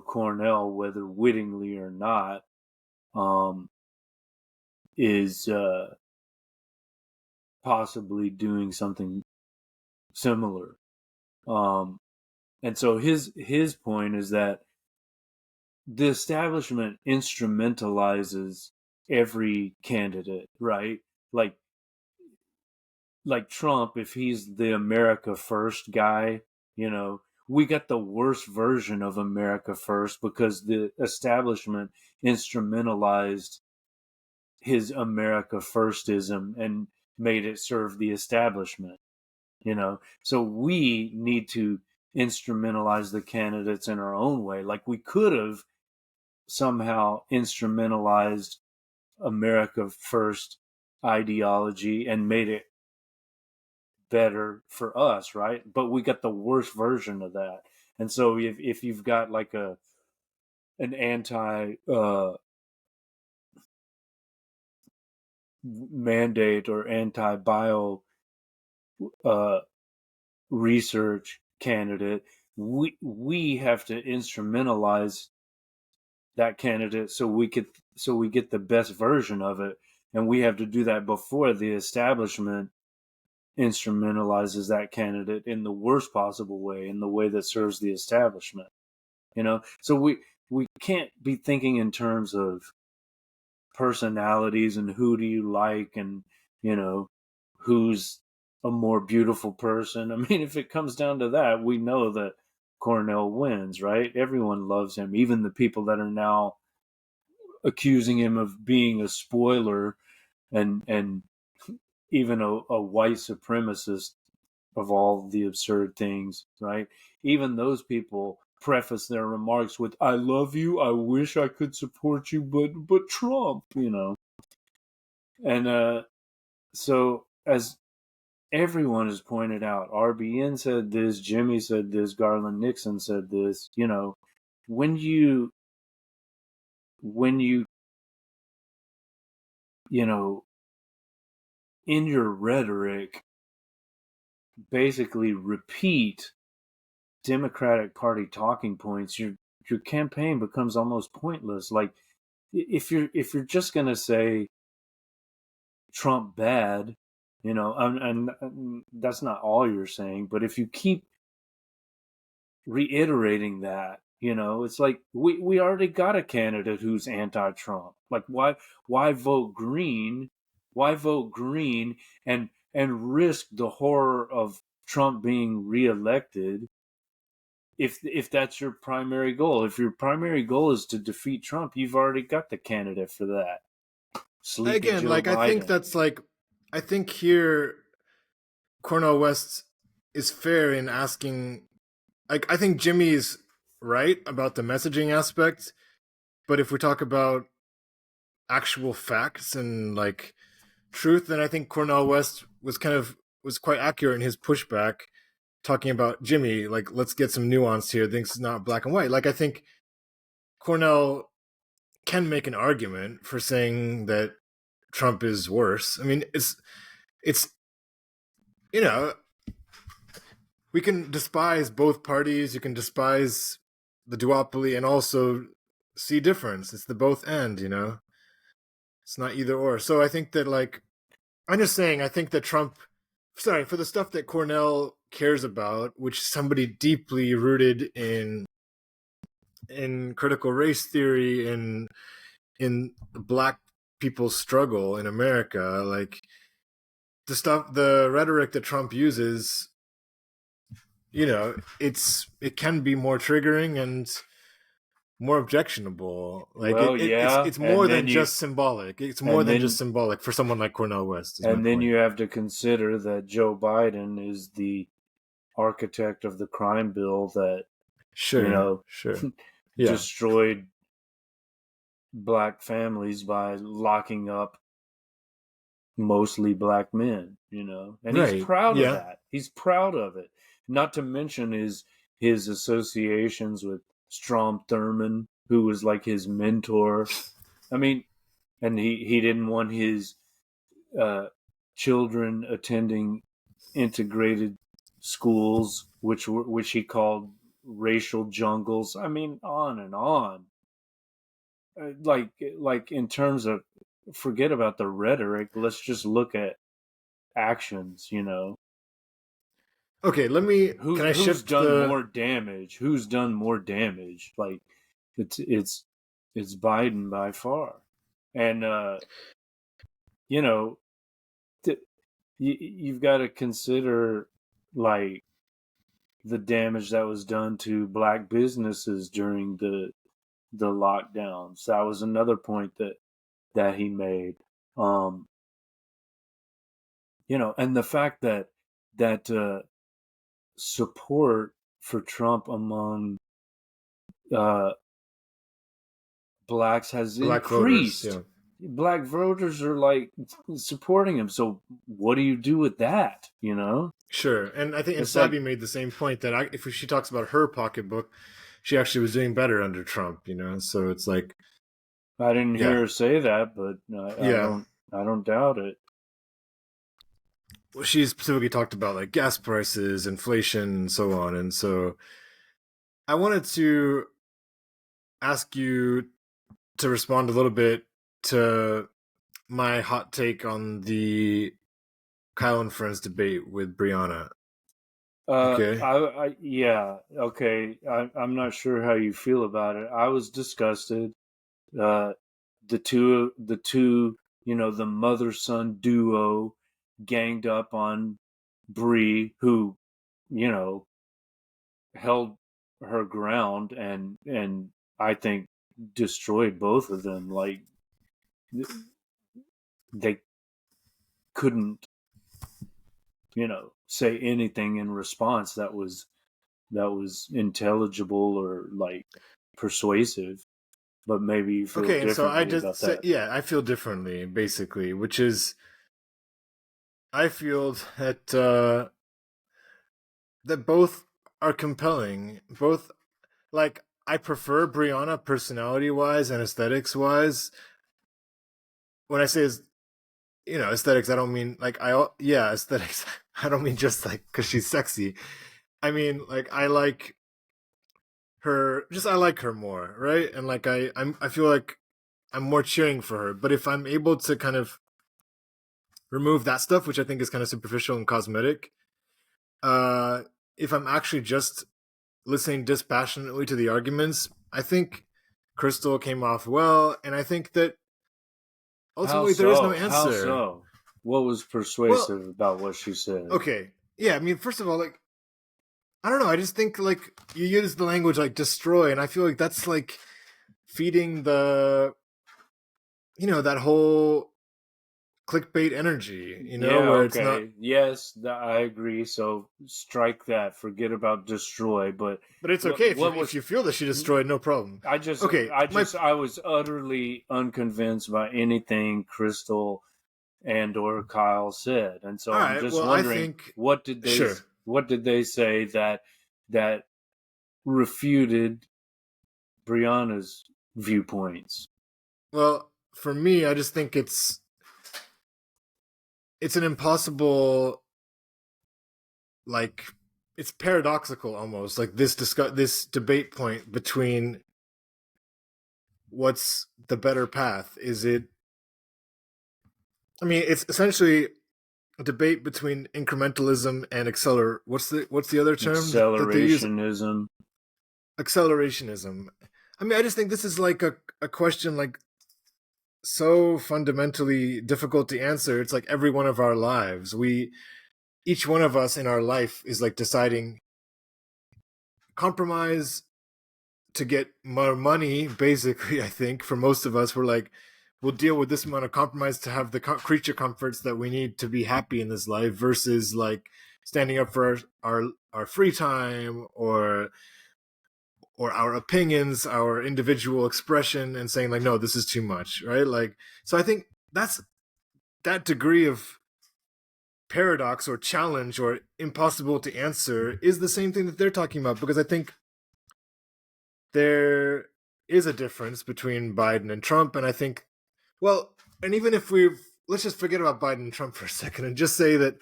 Cornell, whether wittingly or not, um, is possibly doing something similar. Um, and so his point is that the establishment instrumentalizes every candidate, right? Like Trump, if he's the America First guy, we got the worst version of America First, because the establishment instrumentalized his America Firstism and made it serve the establishment. So we need to instrumentalize the candidates in our own way. Like, we could have somehow instrumentalized America First ideology and made it better for us, right? But we got the worst version of that. And so if you've got like an anti mandate or anti bio uh, research candidate, we have to instrumentalize that candidate so we get the best version of it, and we have to do that before the establishment instrumentalizes that candidate in the worst possible way, in the way that serves the establishment. So we can't be thinking in terms of personalities and who do you like, and who's a more beautiful person. I mean, if it comes down to that, we know that Cornell wins, right? Everyone loves him, even the people that are now accusing him of being a spoiler, and even a white supremacist, of all the absurd things, right? Even those people preface their remarks with "I love you, I wish I could support you, but Trump," and so as everyone has pointed out, RBN said this, Jimmy said this, Garland Nixon said this. When you when you you know in your rhetoric basically repeat Democratic Party talking points, your campaign becomes almost pointless. Like if you're just gonna say Trump bad, and that's not all you're saying, but if you keep reiterating that, it's like we already got a candidate who's anti-Trump. Like why vote green? Why vote green and risk the horror of Trump being reelected if that's your primary goal? If your primary goal is to defeat Trump, you've already got the candidate for that. Sleepy Again, Joe like I think Biden. that's like I think here Cornel West is fair in asking. Like I think Jimmy's right about the messaging aspect, but if we talk about actual facts and like truth, then I think Cornel West was quite accurate in his pushback, talking about Jimmy. Like, let's get some nuance here. Things is not black and white. Like I think Cornel can make an argument for saying that Trump is worse. I mean, it's you know we can despise both parties. You can despise the duopoly and also see difference. It's the both and. It's not either or. So I think that like I'm just saying. I think that Trump. Sorry for the stuff that Cornel cares about, which is somebody deeply rooted in critical race theory and in black people's struggle in America. Like the rhetoric that Trump uses, it can be more triggering and more objectionable. Like Well, yeah, it's more than just symbolic. It's more and than then just symbolic for someone like Cornel West. Is my and then point. you have to consider that Joe Biden is the architect of the crime bill that you Sure, know sure, yeah, destroyed black families by locking up mostly black men, and he's right, proud of yeah, that. He's proud of it. Not to mention his associations with Strom Thurmond, who was like his mentor. I mean, and he didn't want his uh, children attending integrated schools, which he called racial jungles. I mean, on and on. Like in terms of, forget about the rhetoric. Let's just look at actions. Okay, can I Who's shift done the more damage? Who's done more damage? Like it's Biden by far, and you know you've got to consider like the damage that was done to black businesses during the lockdowns. That was another point that he made. Um, and the fact that support for Trump among uh, blacks has black voters? Yeah, increased. Black voters are like supporting him. So what do you do with that? sure. And I think and It's like Sabby made the same point that if she talks about her pocketbook, she actually was doing better under Trump. So it's like, I didn't hear yeah, her say that, but I yeah. don't doubt it. Well, she specifically talked about like gas prices, inflation, and so on. And so I wanted to ask you to respond a little bit to my hot take on the Kyle and Friends debate with Brianna. Okay. Yeah, okay. I'm not sure how you feel about it. I was disgusted. Uh, the two, the mother son duo ganged up on Bree, who, you know, held her ground and I think destroyed both of them. Like they couldn't, say anything in response that was that was intelligible or like persuasive. But maybe you feel Okay, and so I differently just about said, that. yeah, I feel differently, basically, which is I feel that both are compelling. Both, like, I prefer Brianna personality wise and aesthetics wise. When I say aesthetics, I don't mean like yeah, aesthetics. I don't mean just like because she's sexy. I mean like I like her. Just I like her more, right? And like I feel like I'm more cheering for her. But if I'm able to kind of remove that stuff, which I think is kind of superficial and cosmetic, uh, if I'm actually just listening dispassionately to the arguments, I think Crystal came off well, and I think that How ultimately there is no so? How answer. so? What was Well, persuasive about what she said? okay, yeah, I mean, first of all, like I don't know, I just think like you use the language like destroy, and I feel like that's like feeding that whole clickbait energy, Yeah, where it's not. okay. Yes, I agree. So strike that. Forget about destroy. But But it's okay if you what if was? you feel that she destroyed, no problem. I just, Okay, I was utterly unconvinced by anything Crystal and or Kyle said, and so all I'm right. just Well, I wondering think sure. what did they say that refuted Brianna's viewpoints? Well, for me, I just think it's an impossible, like it's paradoxical almost, like this debate point between what's the better path. Is it? I mean, it's essentially a debate between incrementalism and what's the other term that they use? Accelerationism. Accelerationism. I mean, I just think this is like a question like so fundamentally difficult to answer. It's like every one of our lives. Each one of us in our life is like deciding compromise to get more money, basically. I think for most of us, we're like, we'll deal with this amount of compromise to have the creature comforts that we need to be happy in this life versus like standing up for our free time or our opinions, our individual expression, and saying like, no, this is too much, right? Like, so I think that degree of paradox or challenge or impossible to answer is the same thing that they're talking about, because I think there is a difference between Biden and Trump, and I think, well, and even if let's just forget about Biden and Trump for a second and just say that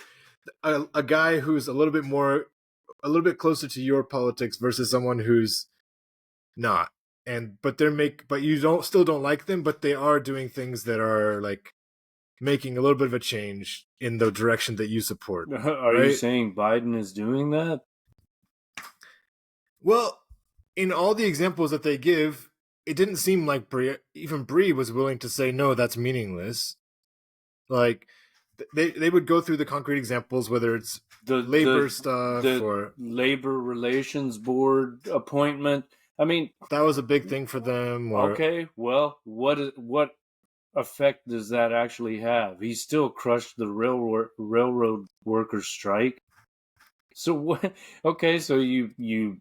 a guy who's a little bit closer to your politics versus someone who's not, but you don't like them, but they are doing things that are like making a little bit of a change in the direction that you support, Are you right? saying Biden is doing that? Well, in all the examples that they give, it didn't seem like even Bree was willing to say no, that's meaningless. Like they would go through the concrete examples, whether it's The labor the stuff the or labor relations board appointment. I mean, that was a big thing for them, or okay, well, what effect does that actually have? He still crushed the railroad workers strike. So what? Okay, so you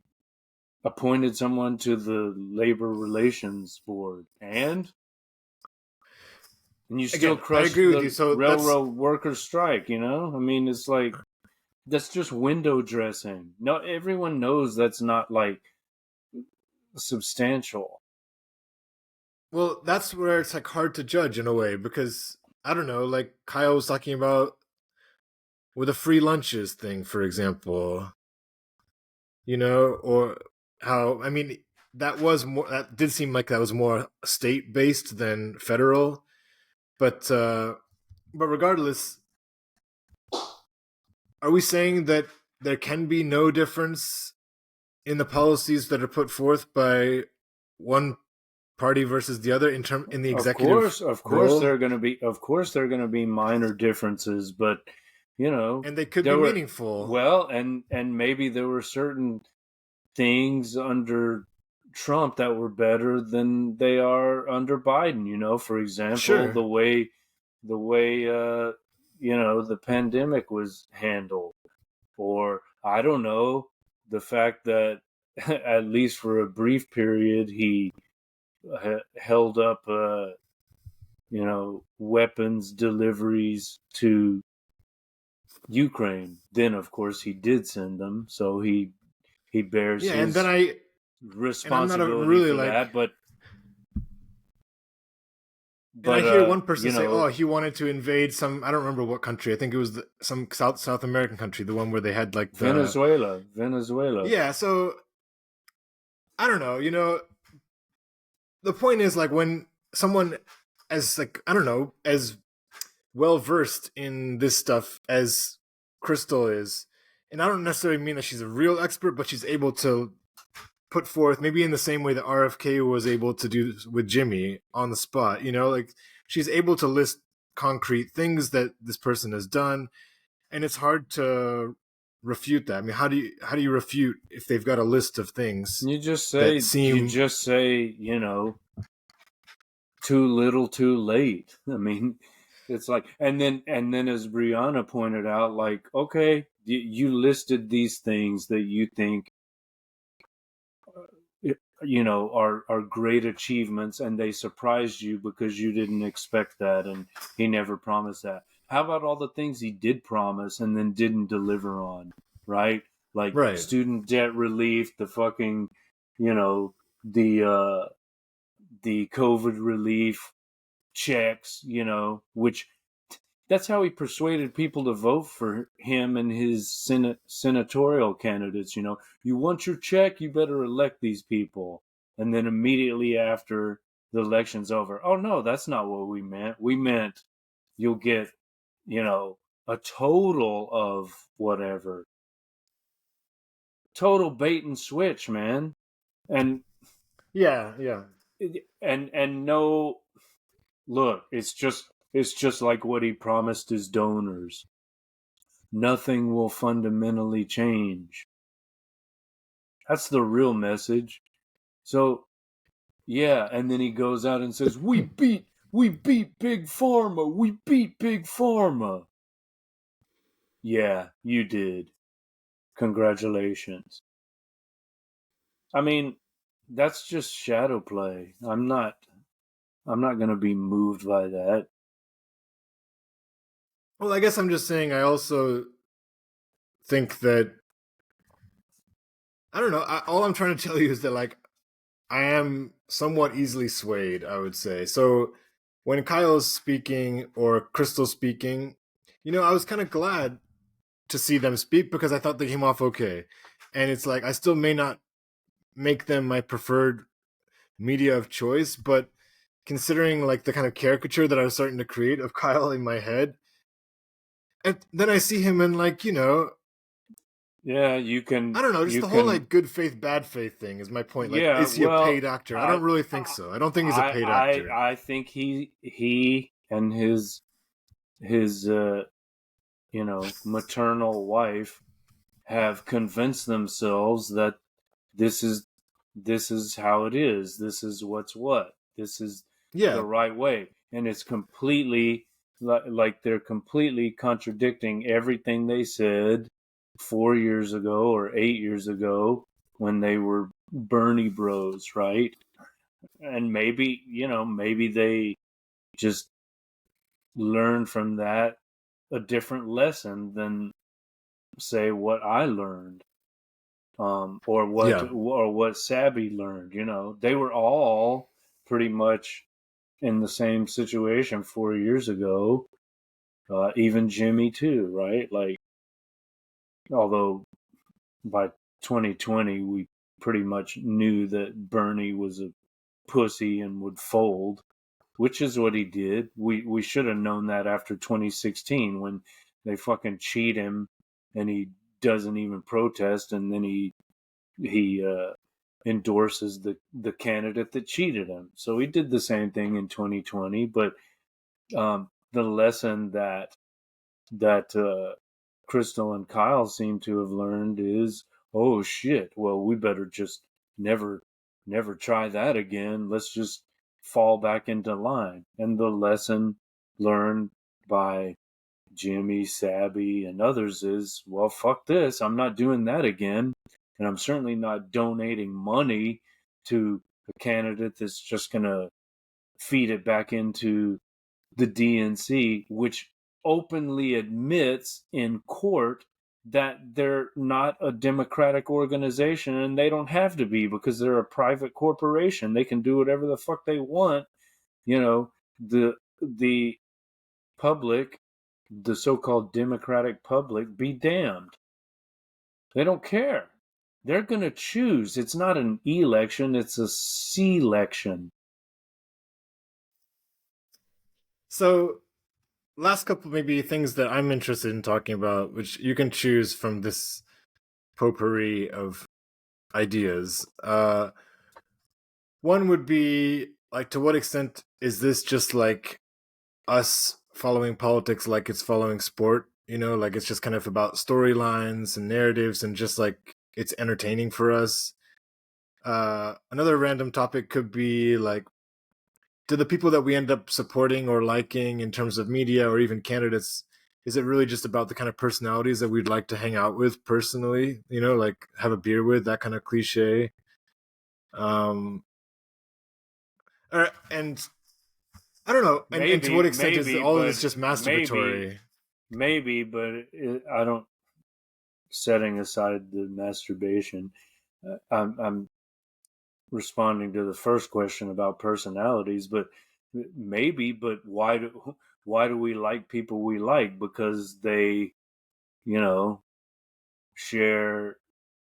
appointed someone to the labor relations board, and you still again, I crushed agree with you. the So that's railroad workers strike. I mean, it's like that's just window dressing. No, everyone knows that's not like substantial. well, that's where it's like hard to judge in a way, because I don't know, like Kyle was talking about with the free lunches thing, for example, or how, I mean, that did seem like that was more state based than federal, but regardless, are we saying that there can be no difference in the policies that are put forth by one party versus the other in the executive Of course, role, there are going to be minor differences, but and they could be there were meaningful? well, and maybe there were certain things under Trump that were better than they are under Biden. For example, Sure. the way the pandemic was handled, or I don't know, the fact that at least for a brief period he held up, weapons deliveries to Ukraine. Then, of course, he did send them, so he bears Yeah, and then his I'm not a responsibility really for like. that. But And I but hear one person say, "Oh, he wanted to invade some. I don't remember what country. I think it was some South American country, the one where they had like the Venezuela. yeah." So I don't know. The point is like when someone as like I don't know as well versed in this stuff as Crystal is, and I don't necessarily mean that she's a real expert, but she's able to put forth maybe in the same way that RFK was able to do with Jimmy on the spot. Like she's able to list concrete things that this person has done, and it's hard to refute that. I mean, how do you refute if they've got a list of things You just that say seem too little, too late. I mean, it's like, and then as Brianna pointed out, like, okay, you listed these things that you think are great achievements, and they surprised you because you didn't expect that, and he never promised that. How about all the things he did promise and then didn't deliver on, right? Like right. student debt relief, the fucking, the the COVID relief checks, which that's how he persuaded people to vote for him and his senatorial candidates. You want your check, you better elect these people. And then immediately after the election's over, oh no, that's not what we meant. We meant you'll get, a total of whatever. Total bait and switch, man. And Yeah. and no, look, it's just like what he promised his donors. Nothing will fundamentally change. That's the real message. So, yeah, and then he goes out and says, we beat Big Pharma. We beat Big Pharma. Yeah, you did. Congratulations. I mean, that's just shadow play. I'm not going to be moved by that. Well, I guess I'm just saying. I also think that I don't know. All I'm trying to tell you is that like I am somewhat easily swayed, I would say. So when Kyle's speaking or Crystal speaking, I was kind of glad to see them speak because I thought they came off okay. And it's like I still may not make them my preferred media of choice, but considering like the kind of caricature that I was starting to create of Kyle in my head, and then I see him in like, Yeah, you I can don't know, just you the whole can like good faith, bad faith thing is my point. Like, yeah, is he a well, paid actor? I I don't really think so. I don't think he's a I paid I actor. I think he and his maternal wife have convinced themselves that this is this is how it is. This is what's what. This is the Yeah, right way, and it's completely like they're completely contradicting everything they said 4 years ago or 8 years ago when they were Bernie Bros, right? And maybe they just learned from that a different lesson than say what I learned, yeah, or what Sabby learned. They were all pretty much in the same situation 4 years ago. Even Jimmy too, right? Like, although by 2020 we pretty much knew that Bernie was a pussy and would fold, which is what he did. We should have known that after 2016 when they fucking cheat him and he doesn't even protest, and then he endorses the candidate that cheated him. So he did the same thing in 2020. But the lesson that Crystal and Kyle seem to have learned is, oh shit, well, we better just never try that again. Let's just fall back into line. And the lesson learned by Jimmy, Sabby, and others is, well, fuck this. I'm not doing that again. and I'm certainly not donating money to a candidate that's just going to feed it back into the DNC, which openly admits in court that they're not a democratic organization, and they don't have to be because they're a private corporation. They can do whatever the fuck they want. The public, the so-called democratic public, be damned. They don't care. They're going to choose. It's not an election, it's a selection. So, last couple maybe things that I'm interested in talking about, which you can choose from this potpourri of ideas. One would be like, to what extent is this just like us following politics like it's following sport? Like it's just kind of about storylines and narratives and just like it's entertaining for us. Another random topic could be like, do the people that we end up supporting or liking in terms of media or even candidates, is it really just about the kind of personalities that we'd like to hang out with personally? Like have a beer with, that kind of cliche. And I don't know, and to what extent is all of this just masturbatory? Maybe, but I don't. Setting aside the masturbation, I'm responding to the first question about personalities, but maybe. But why do we like people we like? Because they, share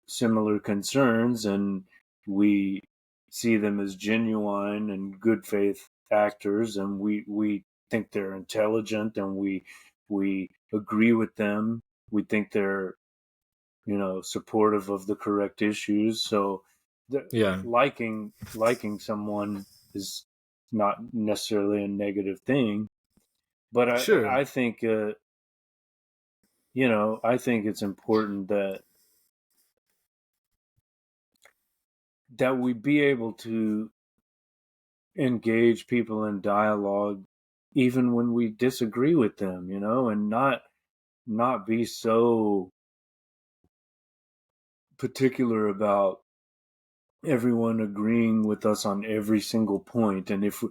similar concerns, and we see them as genuine and good faith actors, and we think they're intelligent, and we agree with them. We think they're supportive of the correct issues. So Yeah, liking someone is not necessarily a negative thing, but sure. I think I think it's important that we be able to engage people in dialogue even when we disagree with them, and not be so particular about everyone agreeing with us on every single point. And if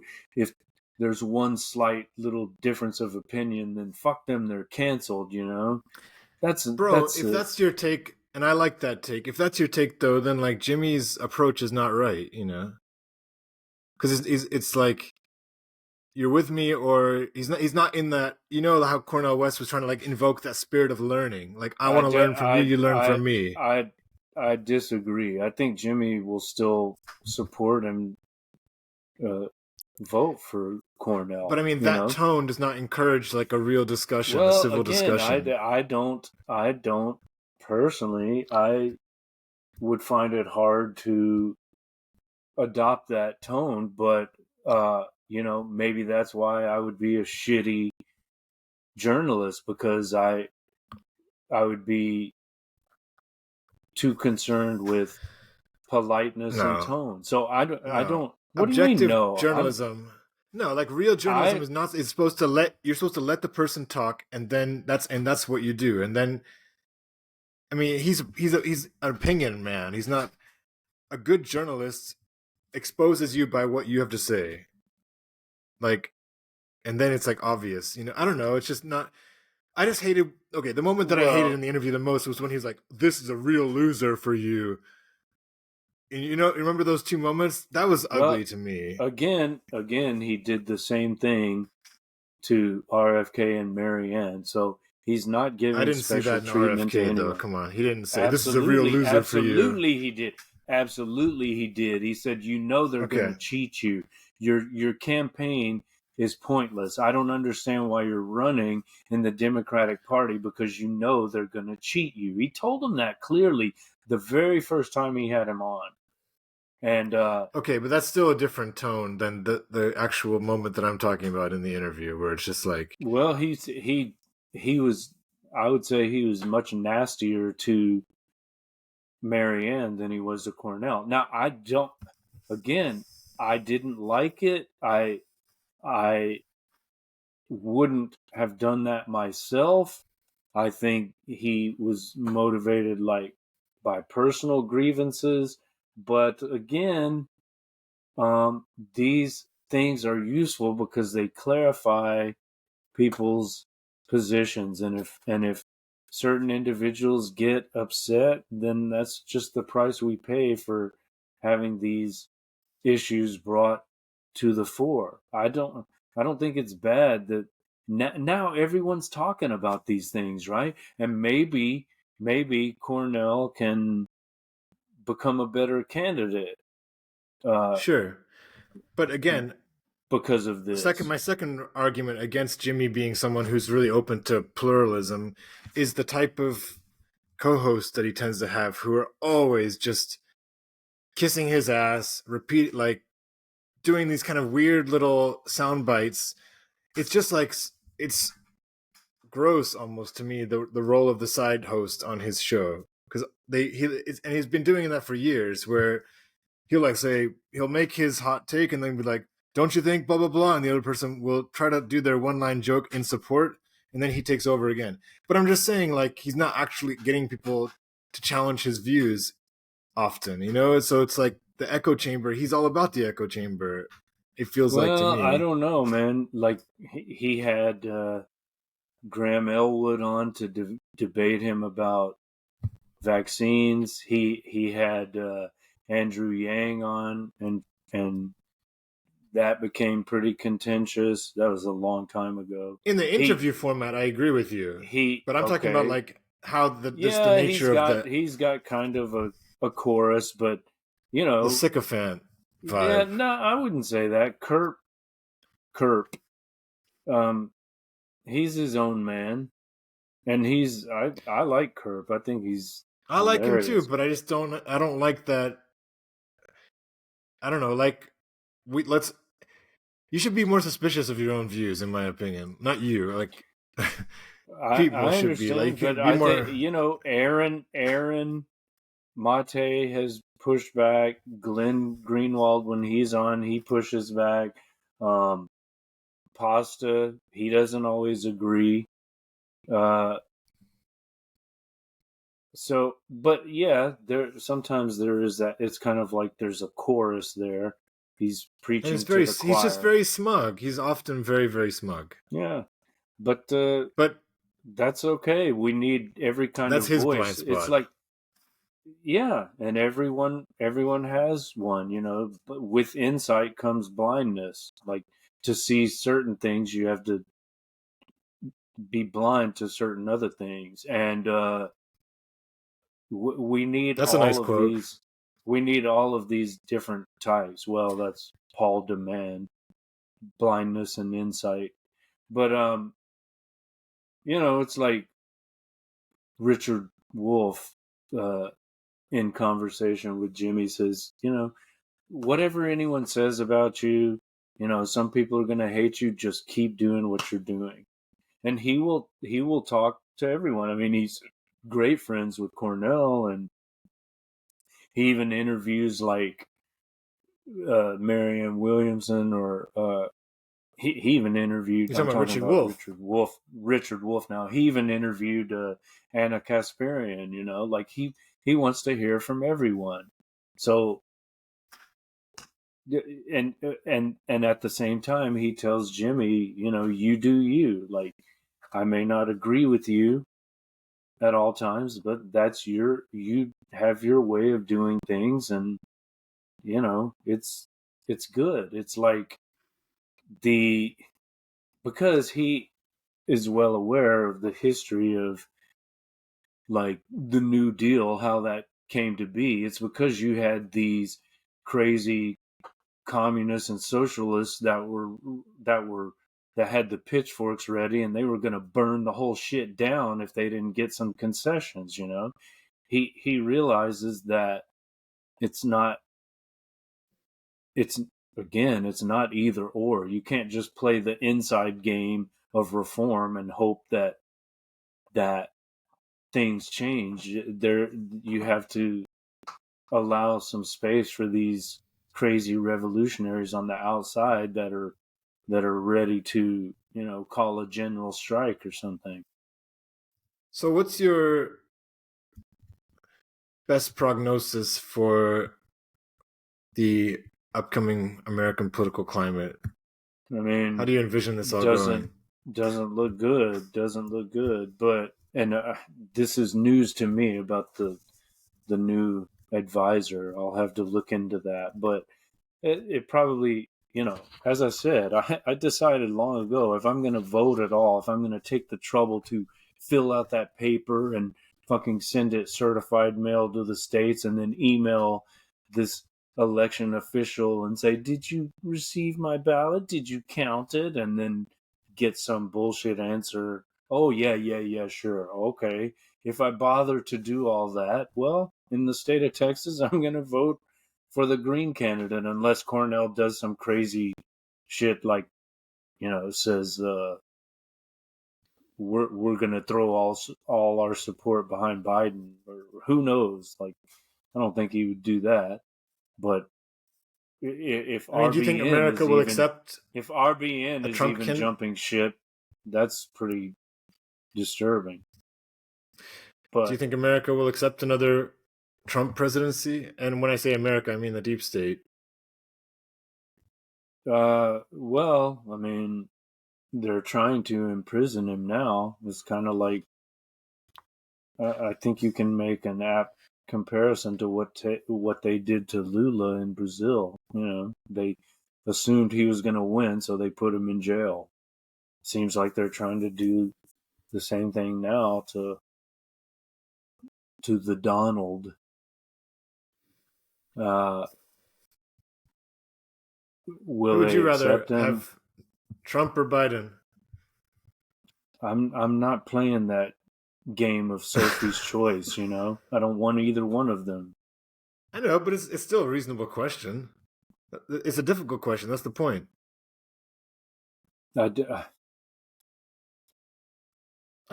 there's one slight little difference of opinion, then fuck them, they're canceled. Bro, That's if that's your take, and I like that take, if that's your take though, then like Jimmy's approach is not right, because it's like you're with me or he's not in that. How Cornel West was trying to like invoke that spirit of learning, like I want to learn from you, you learn from me. I disagree. I think Jimmy will still support and vote for Cornell. But I mean, that tone does not encourage like a real discussion, a Well, civil again, discussion. I don't personally. I would find it hard to adopt that tone, but maybe that's why I would be a shitty journalist, because I would be too concerned with politeness and No, tone. So I no. don't. What do you mean? Objective No, journalism. No, like real journalism I is not. It's supposed to let the person talk, and then that's what you do. And then, I mean, he's an opinion man. He's not a good journalist. Exposes you by what you have to say. Like, and then it's like obvious. I don't know. It's just not. I just hated. Okay, the moment that I hated well, in the interview the most was when he was like, "This is a real loser for you." And remember those two moments? That was ugly well, to me. again, he did the same thing to RFK and Marianne. So he's not I giving didn't see special that in treatment to RFK though. anyone. Come on, he didn't say this is a real Absolutely, loser for you. absolutely he did. Absolutely he did. He said, they're going Okay, to cheat you. Your campaign is pointless. I don't understand why you're running in the Democratic Party, because they're going to cheat you. He told them that clearly the very first time he had him on. And okay, but that's still a different tone than the actual moment that I'm talking about in the interview, where it's just like, well, he was, I would say he was much nastier to Marianne than he was to Cornell. Now, I didn't like it. I wouldn't have done that myself. I think he was motivated like by personal grievances. But again, these things are useful because they clarify people's positions, and if certain individuals get upset, then that's just the price we pay for having these issues brought to the fore. I don't think it's bad that now everyone's talking about these things, right? And maybe Cornell can become a better candidate uh, Sure. But again, because of second this. my second argument against Jimmy being someone who's really open to pluralism is the type of co-host that he tends to have who are always just kissing his ass, repeat like doing these kind of weird little sound bites. It's just like it's gross almost to me, the role of the side host on his show, because and he's been doing that for years where he'll like say he'll make his hot take and then be like, don't you think blah blah blah, and the other person will try to do their one line joke in support, and then he takes over again. But I'm just saying, like, he's not actually getting people to challenge his views often, you know. So it's like the echo chamber, he's all about the echo chamber, it feels like to Well, I me. don't know, man. Like he had Graham Elwood on to debate him about vaccines. He had Andrew Yang on, and that became pretty contentious. That was a long time ago. In the He interview format, I agree with you, he but I'm talking about okay. like how the Yeah, nature of he's got kind of a chorus, but you the know, sycophant yeah, vibe. no, I wouldn't say that. Kurt, um, he's his own man, and I like Kurt. I think he's I like him too, hilarious. but I don't like that. I don't know, like we let's you should be more suspicious of your own views, in my opinion. Not you, like people I should be understand, like but be I think more. Aaron Mate has pushed back. Glenn Greenwald, when he's on, he pushes back. Um, Pasta, he doesn't always agree. Uh, so, but yeah, there sometimes there is that. It's kind of like there's a chorus there. He's And preaching to the he's just choir. very smug. He's often very very smug. Yeah, but But that's okay. We need every kind that's of his blind voice. It's spot. like, yeah, and everyone has one, but with insight comes blindness. Like, to see certain things, you have to be blind to certain other things. And we need That's a nice all of quote. these. We need all of these different types. Well, that's Paul Demand, blindness and insight. But it's like Richard Wolff, uh, in conversation with Jimmy, says, whatever anyone says about you, some people are going to hate you. Just keep doing what you're doing, and he will talk to everyone. I mean, he's great friends with Cornell, and he even interviews like Marianne Williamson, or he even interviewed. You're I'm talking about talking Richard about Wolff. Richard Wolff. Richard Wolff. Now he even interviewed Anna Kasparian. Like he wants to hear from everyone. So, and at the same time, he tells Jimmy, you do you. Like, I may not agree with you at all times, but you have your way of doing things, and it's good. It's like the because he is well aware of the history of, like, the New Deal, how that came to be. It's because you had these crazy communists and socialists that had the pitchforks ready, and they were going to burn the whole shit down if they didn't get some concessions. He realizes that it's not it's it's not either or. You can't just play the inside game of reform and hope that things change. There, you have to allow some space for these crazy revolutionaries on the outside that are ready to, call a general strike or something. So what's your best prognosis for the upcoming American political climate? I mean, how do you envision this all doesn't going? doesn't look good. Doesn't look good. But this is news to me about the new advisor. I'll have to look into that. But it probably, as I said, I decided long ago, if I'm going to vote at all, if I'm going to take the trouble to fill out that paper and fucking send it certified mail to the states and then email this election official and say, did you receive my ballot? Did you count it? And then get some bullshit answer. Oh, yeah, sure. Okay. If I bother to do all that, well, in the state of Texas, I'm going to vote for the Green candidate unless Cornel does some crazy shit like, says we're going to throw all our support behind Biden, or who knows? Like, I don't think he would do that. But if I mean, do you think America will accept if RBN a is Trump even jumping ship, that's pretty disturbing. But do you think America will accept another Trump presidency? And when I say America, I mean the deep state. well, I mean, they're trying to imprison him now. It's kind of like, I think you can make an apt comparison to what they did to Lula in Brazil. They assumed he was going to win, so they put him in jail. Seems like they're trying to do the same thing now to the Donald. Will Would they you rather accept him? have Trump or Biden? I'm not playing that game of Sophie's choice. I don't want either one of them. I know, but it's still a reasonable question. It's a difficult question. That's the point. I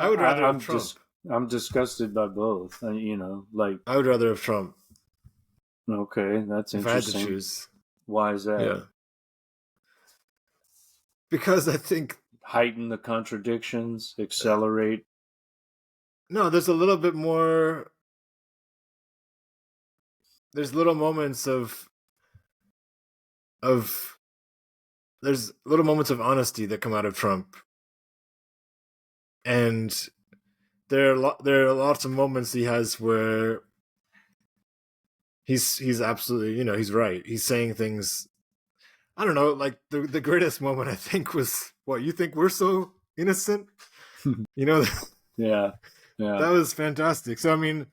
would rather have Trump. I'm disgusted by both. Like, I would rather have Trump. Okay, that's interesting. If I had to choose. Why is that? Yeah. Because I think heighten the contradictions, accelerate. No, there's a little bit more. There's little moments of there's little moments of honesty that come out of Trump, and there are lots of moments he has where he's absolutely, he's right. He's saying things. I don't know, like the greatest moment I think was, what, you think we're so innocent? Yeah. That was fantastic. So I mean,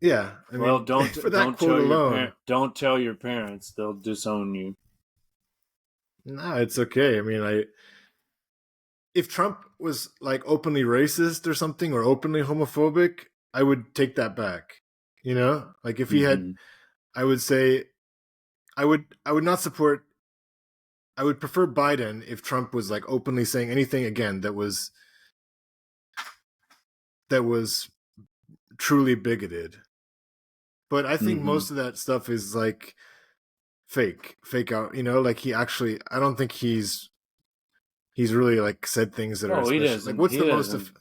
yeah. Well, don't tell your parents; they'll disown you. No, it's okay. I mean, if Trump was like openly racist or something, or openly homophobic, I would take that back. Like if he had, I would say, I would not support. I would prefer Biden if Trump was like openly saying anything again that was truly bigoted. But I think most of that stuff is like fake out. Like he actually, I don't think he's really like said things that are. He doesn't. Like, what's the most?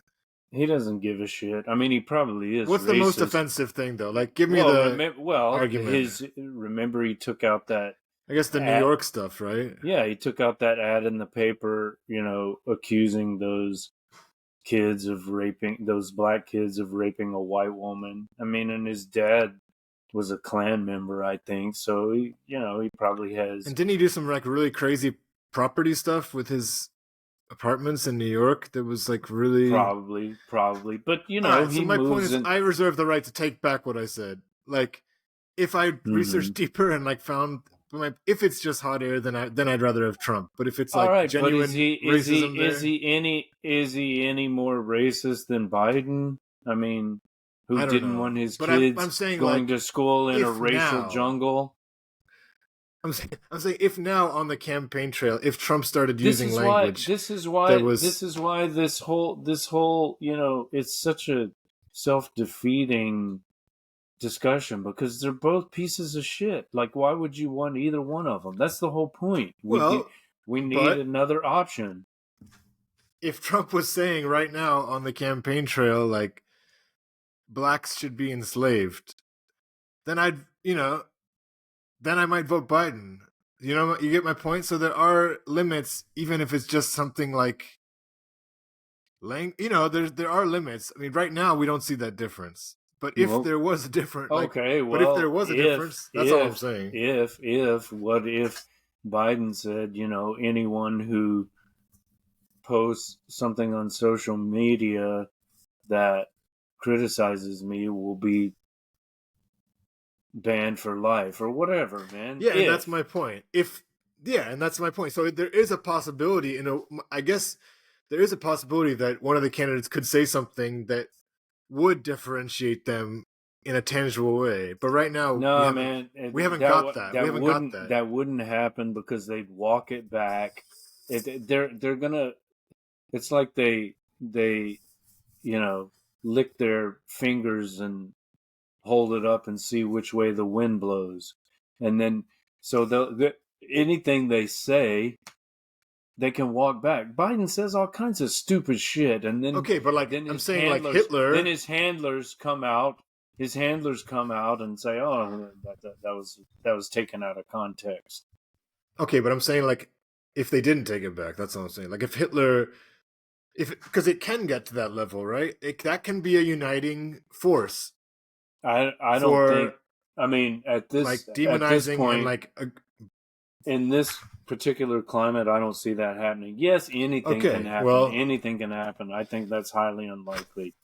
He doesn't give a shit. I mean, he probably is. What's racist. the most offensive thing, though? Like, give me the argument. Remember, he took out that. I guess the New York stuff, right? Yeah, he took out that ad in the paper, accusing those black kids of raping a white woman. I mean, and his dad was a Klan member, I think. So he probably has. And didn't he do some like really crazy property stuff with his apartments in New York that was like really probably, but so my point is, I reserve the right to take back what I said. Like, if I researched deeper and like found, if it's just hot air, then I'd rather have Trump. But if it's like genuine racism, is he any more racist than Biden? I mean, who didn't want his kids I'm saying, going like, to school in a racial jungle? I'm saying if now on the campaign trail, if Trump started using language, this is why this whole it's such a self-defeating discussion, because they're both pieces of shit. Like, why would you want either one of them? That's the whole point. We need another option. If Trump was saying right now on the campaign trail, like, blacks should be enslaved, then then I might vote Biden. You get my point. So there are limits, even if it's just something like, there are limits. I mean, right now we don't see that difference. But if Well, there was a different, okay. but if there Well, was a difference, that's all I'm saying. what if Biden said, anyone who posts something on social media that criticizes me will be banned for life or whatever, man. Yeah, and that's my point. And that's my point. So there is a possibility, I guess there is a possibility that one of the candidates could say something that would differentiate them in a tangible way. But right now No, man, we haven't got that. We haven't got that. that wouldn't happen because they'd walk it back. They're gonna. It's like they lick their fingers and hold it up and see which way the wind blows, and then so anything they say, they can walk back. Biden says all kinds of stupid shit, and then okay, but like then I'm his saying, like handlers, Hitler, then his handlers come out. His handlers come out and say, "Oh, that was taken out of context." okay, but I'm saying like if they didn't take it back, that's what I'm saying. Like if Hitler, because it can get to that level, right? That can be a uniting force I don't think. for I mean, like at this demonizing and point like in this particular climate, I don't see that happening. Yes, anything can okay, happen. well, Anything can happen. I think that's highly unlikely.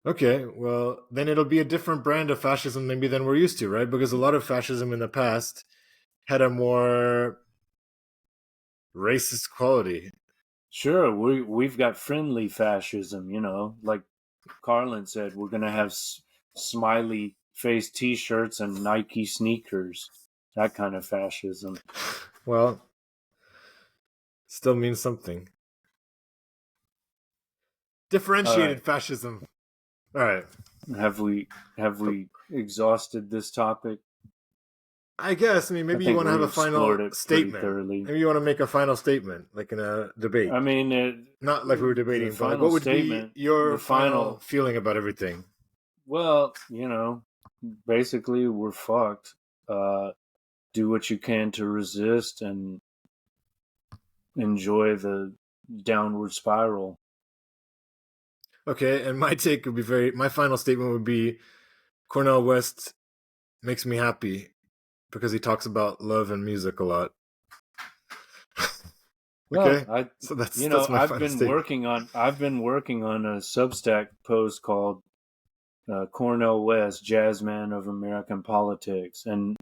okay, well, then it'll be a different brand of fascism maybe than we're used to, right? Because a lot of fascism in the past had a more racist quality. Sure, we've got friendly fascism. Like Carlin said, we're gonna have smiley face T-shirts and Nike sneakers. That kind of fascism. Well, still means something. All Differentiated right, fascism. All right. have we exhausted this topic? I guess. I mean, I maybe you think want to have we a explored final it pretty statement. thoroughly. Maybe you want to make a final statement, like in a debate. I mean, Not like we were the debating, but like, final what would be statement, your the final final. feeling about everything? Well, basically, we're fucked. Do what you can to resist and enjoy the downward spiral. Okay, and my take would be my final statement would be Cornel West makes me happy because he talks about love and music a lot. Well, Okay, so that's my I've final been statement. I've been working on a Substack post called Cornel West, Jazzman of American Politics, and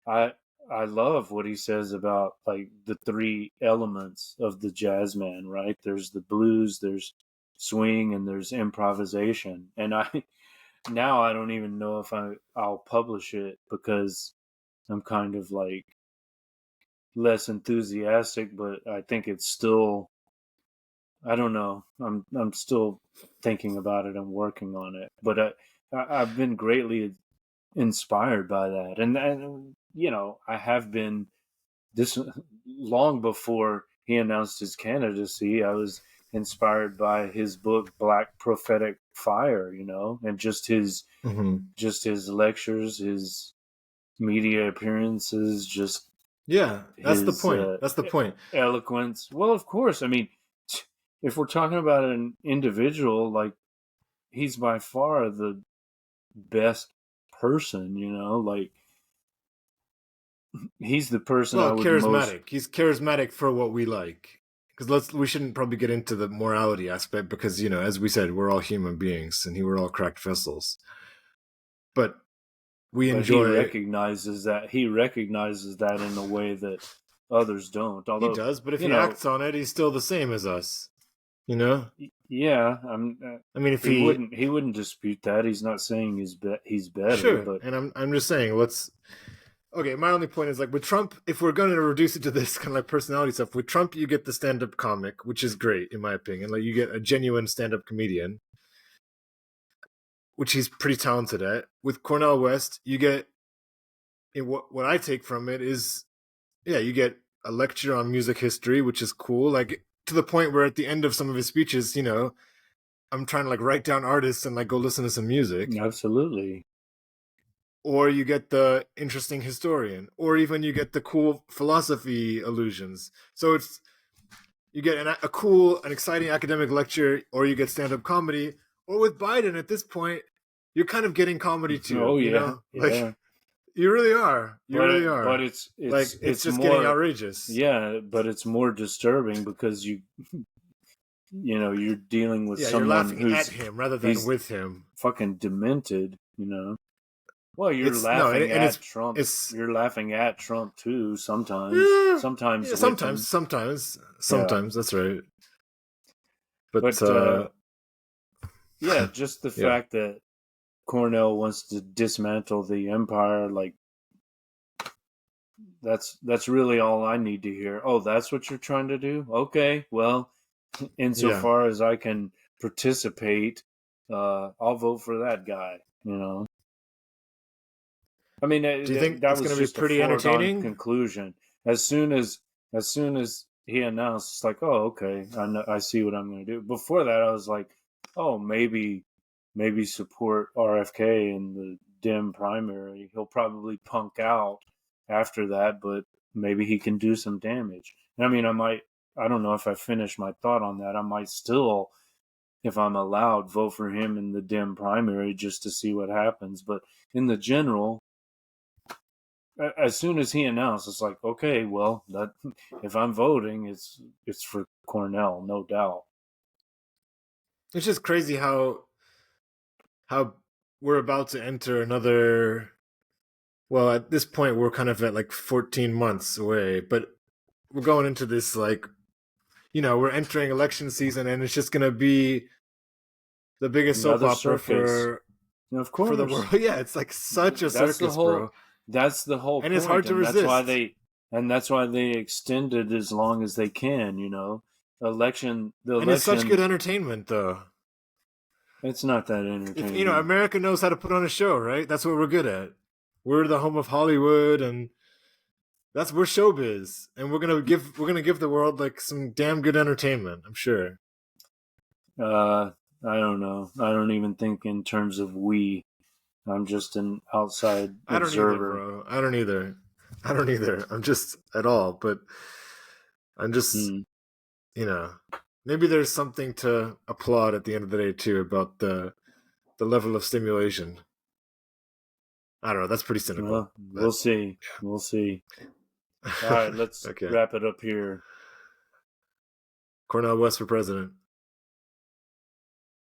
I I love what he says about like the three elements of the Jazzman. Right? There's the blues, there's swing, and there's improvisation. And now I don't even know if I'll publish it because I'm kind of like less enthusiastic, but I think it's still, I don't know. I'm still thinking about it and working on it. But I've been greatly inspired by that. And I have been this long before he announced his candidacy. I was inspired by his book Black Prophetic Fire, and Mm-hmm. just his lectures, his media appearances, just Yeah, that's the his point. That's the point. eloquence. Well, of course. I mean, if we're talking about an individual, like he's by far the best person. Like he's the person I Well, would most. charismatic. He's charismatic for what we like. Because we shouldn't probably get into the morality aspect because as we said, we're all human beings and we're all cracked vessels. But we But enjoy. he recognizes that in a way that others don't. He Although, does, but if you he know, acts on it, he's still the same as us. You know. yeah, I mean, if he wouldn't dispute that. He's not saying he's better, sure, but and I'm just saying, let's. Okay, my only point is like with Trump, if we're going to reduce it to this kind of like personality stuff, with Trump you get the stand-up comic, which is great in my opinion. Like you get a genuine stand-up comedian, which he's pretty talented at. With Cornel West, you get what I take from it is, yeah, you get a lecture on music history, which is cool. Like to the point where at the end of some of his speeches, I'm trying to like write down artists and like go listen to some music. Absolutely. Or you get the interesting historian, or even you get the cool philosophy allusions. So it's you get a cool, an exciting academic lecture, or you get stand-up comedy. Or with Biden at this point, you're kind of getting comedy too. Oh You yeah, know, like yeah. you really are. You really But are. it's Like it's it's it's just getting more, outrageous. yeah, but it's more disturbing because you're dealing with Yeah, you're someone laughing at who's him rather than he's with him. fucking demented, Well, you're It's no, laughing and at Trump. it's You're laughing at Trump too sometimes. yeah, Sometimes yeah. with Sometimes, him. sometimes, Yeah. sometimes. That's right. But But yeah, just the yeah, fact that Cornell wants to dismantle the empire, like that's really all I need to hear. Oh, that's what you're trying to do? Okay, well, yeah. insofar as I can participate, I'll vote for that guy. I mean, Do you think that it's was going to be just a pretty foregone entertaining? conclusion. As soon as he announced, it's like, oh, okay, I see what I'm going to do. Before that, I was like, oh, maybe support RFK in the Dem primary. He'll probably punk out after that, but maybe he can do some damage. I mean, I don't know if I finished my thought on that. I might still, if I'm allowed, vote for him in the Dem primary just to see what happens. But in the general, as soon as he announced, it's like, okay, well, that if I'm voting, it's for Cornell, no doubt. It's just crazy how we're about to enter another. Well, at this point, we're kind of at like 14 months away, but we're going into this like we're entering election season, and it's just going to be the biggest soap Another opera circus, of for the course. world. Yeah, it's like such a That's the circus, whole. bro, That's the whole and it's point, hard to and resist. that's why they extended as long as they can. The And it's such good election. entertainment, though. It's not that If entertaining. America knows how to put on a show, right? That's what we're good at. We're the home of Hollywood, and we're showbiz, and we're gonna give the world like some damn good entertainment. I'm sure. I don't know. I don't even think in terms of we. I'm just an outside I don't either, observer. bro. I don't either. I don't either. I'm just at all, but I'm just Hmm. you know maybe there's something to applaud at the end of the day too about the level of stimulation. I don't know. That's pretty cynical, Well, we'll but see. We'll see. All right, let's okay. wrap it up here. Cornel West for president.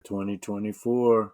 2024.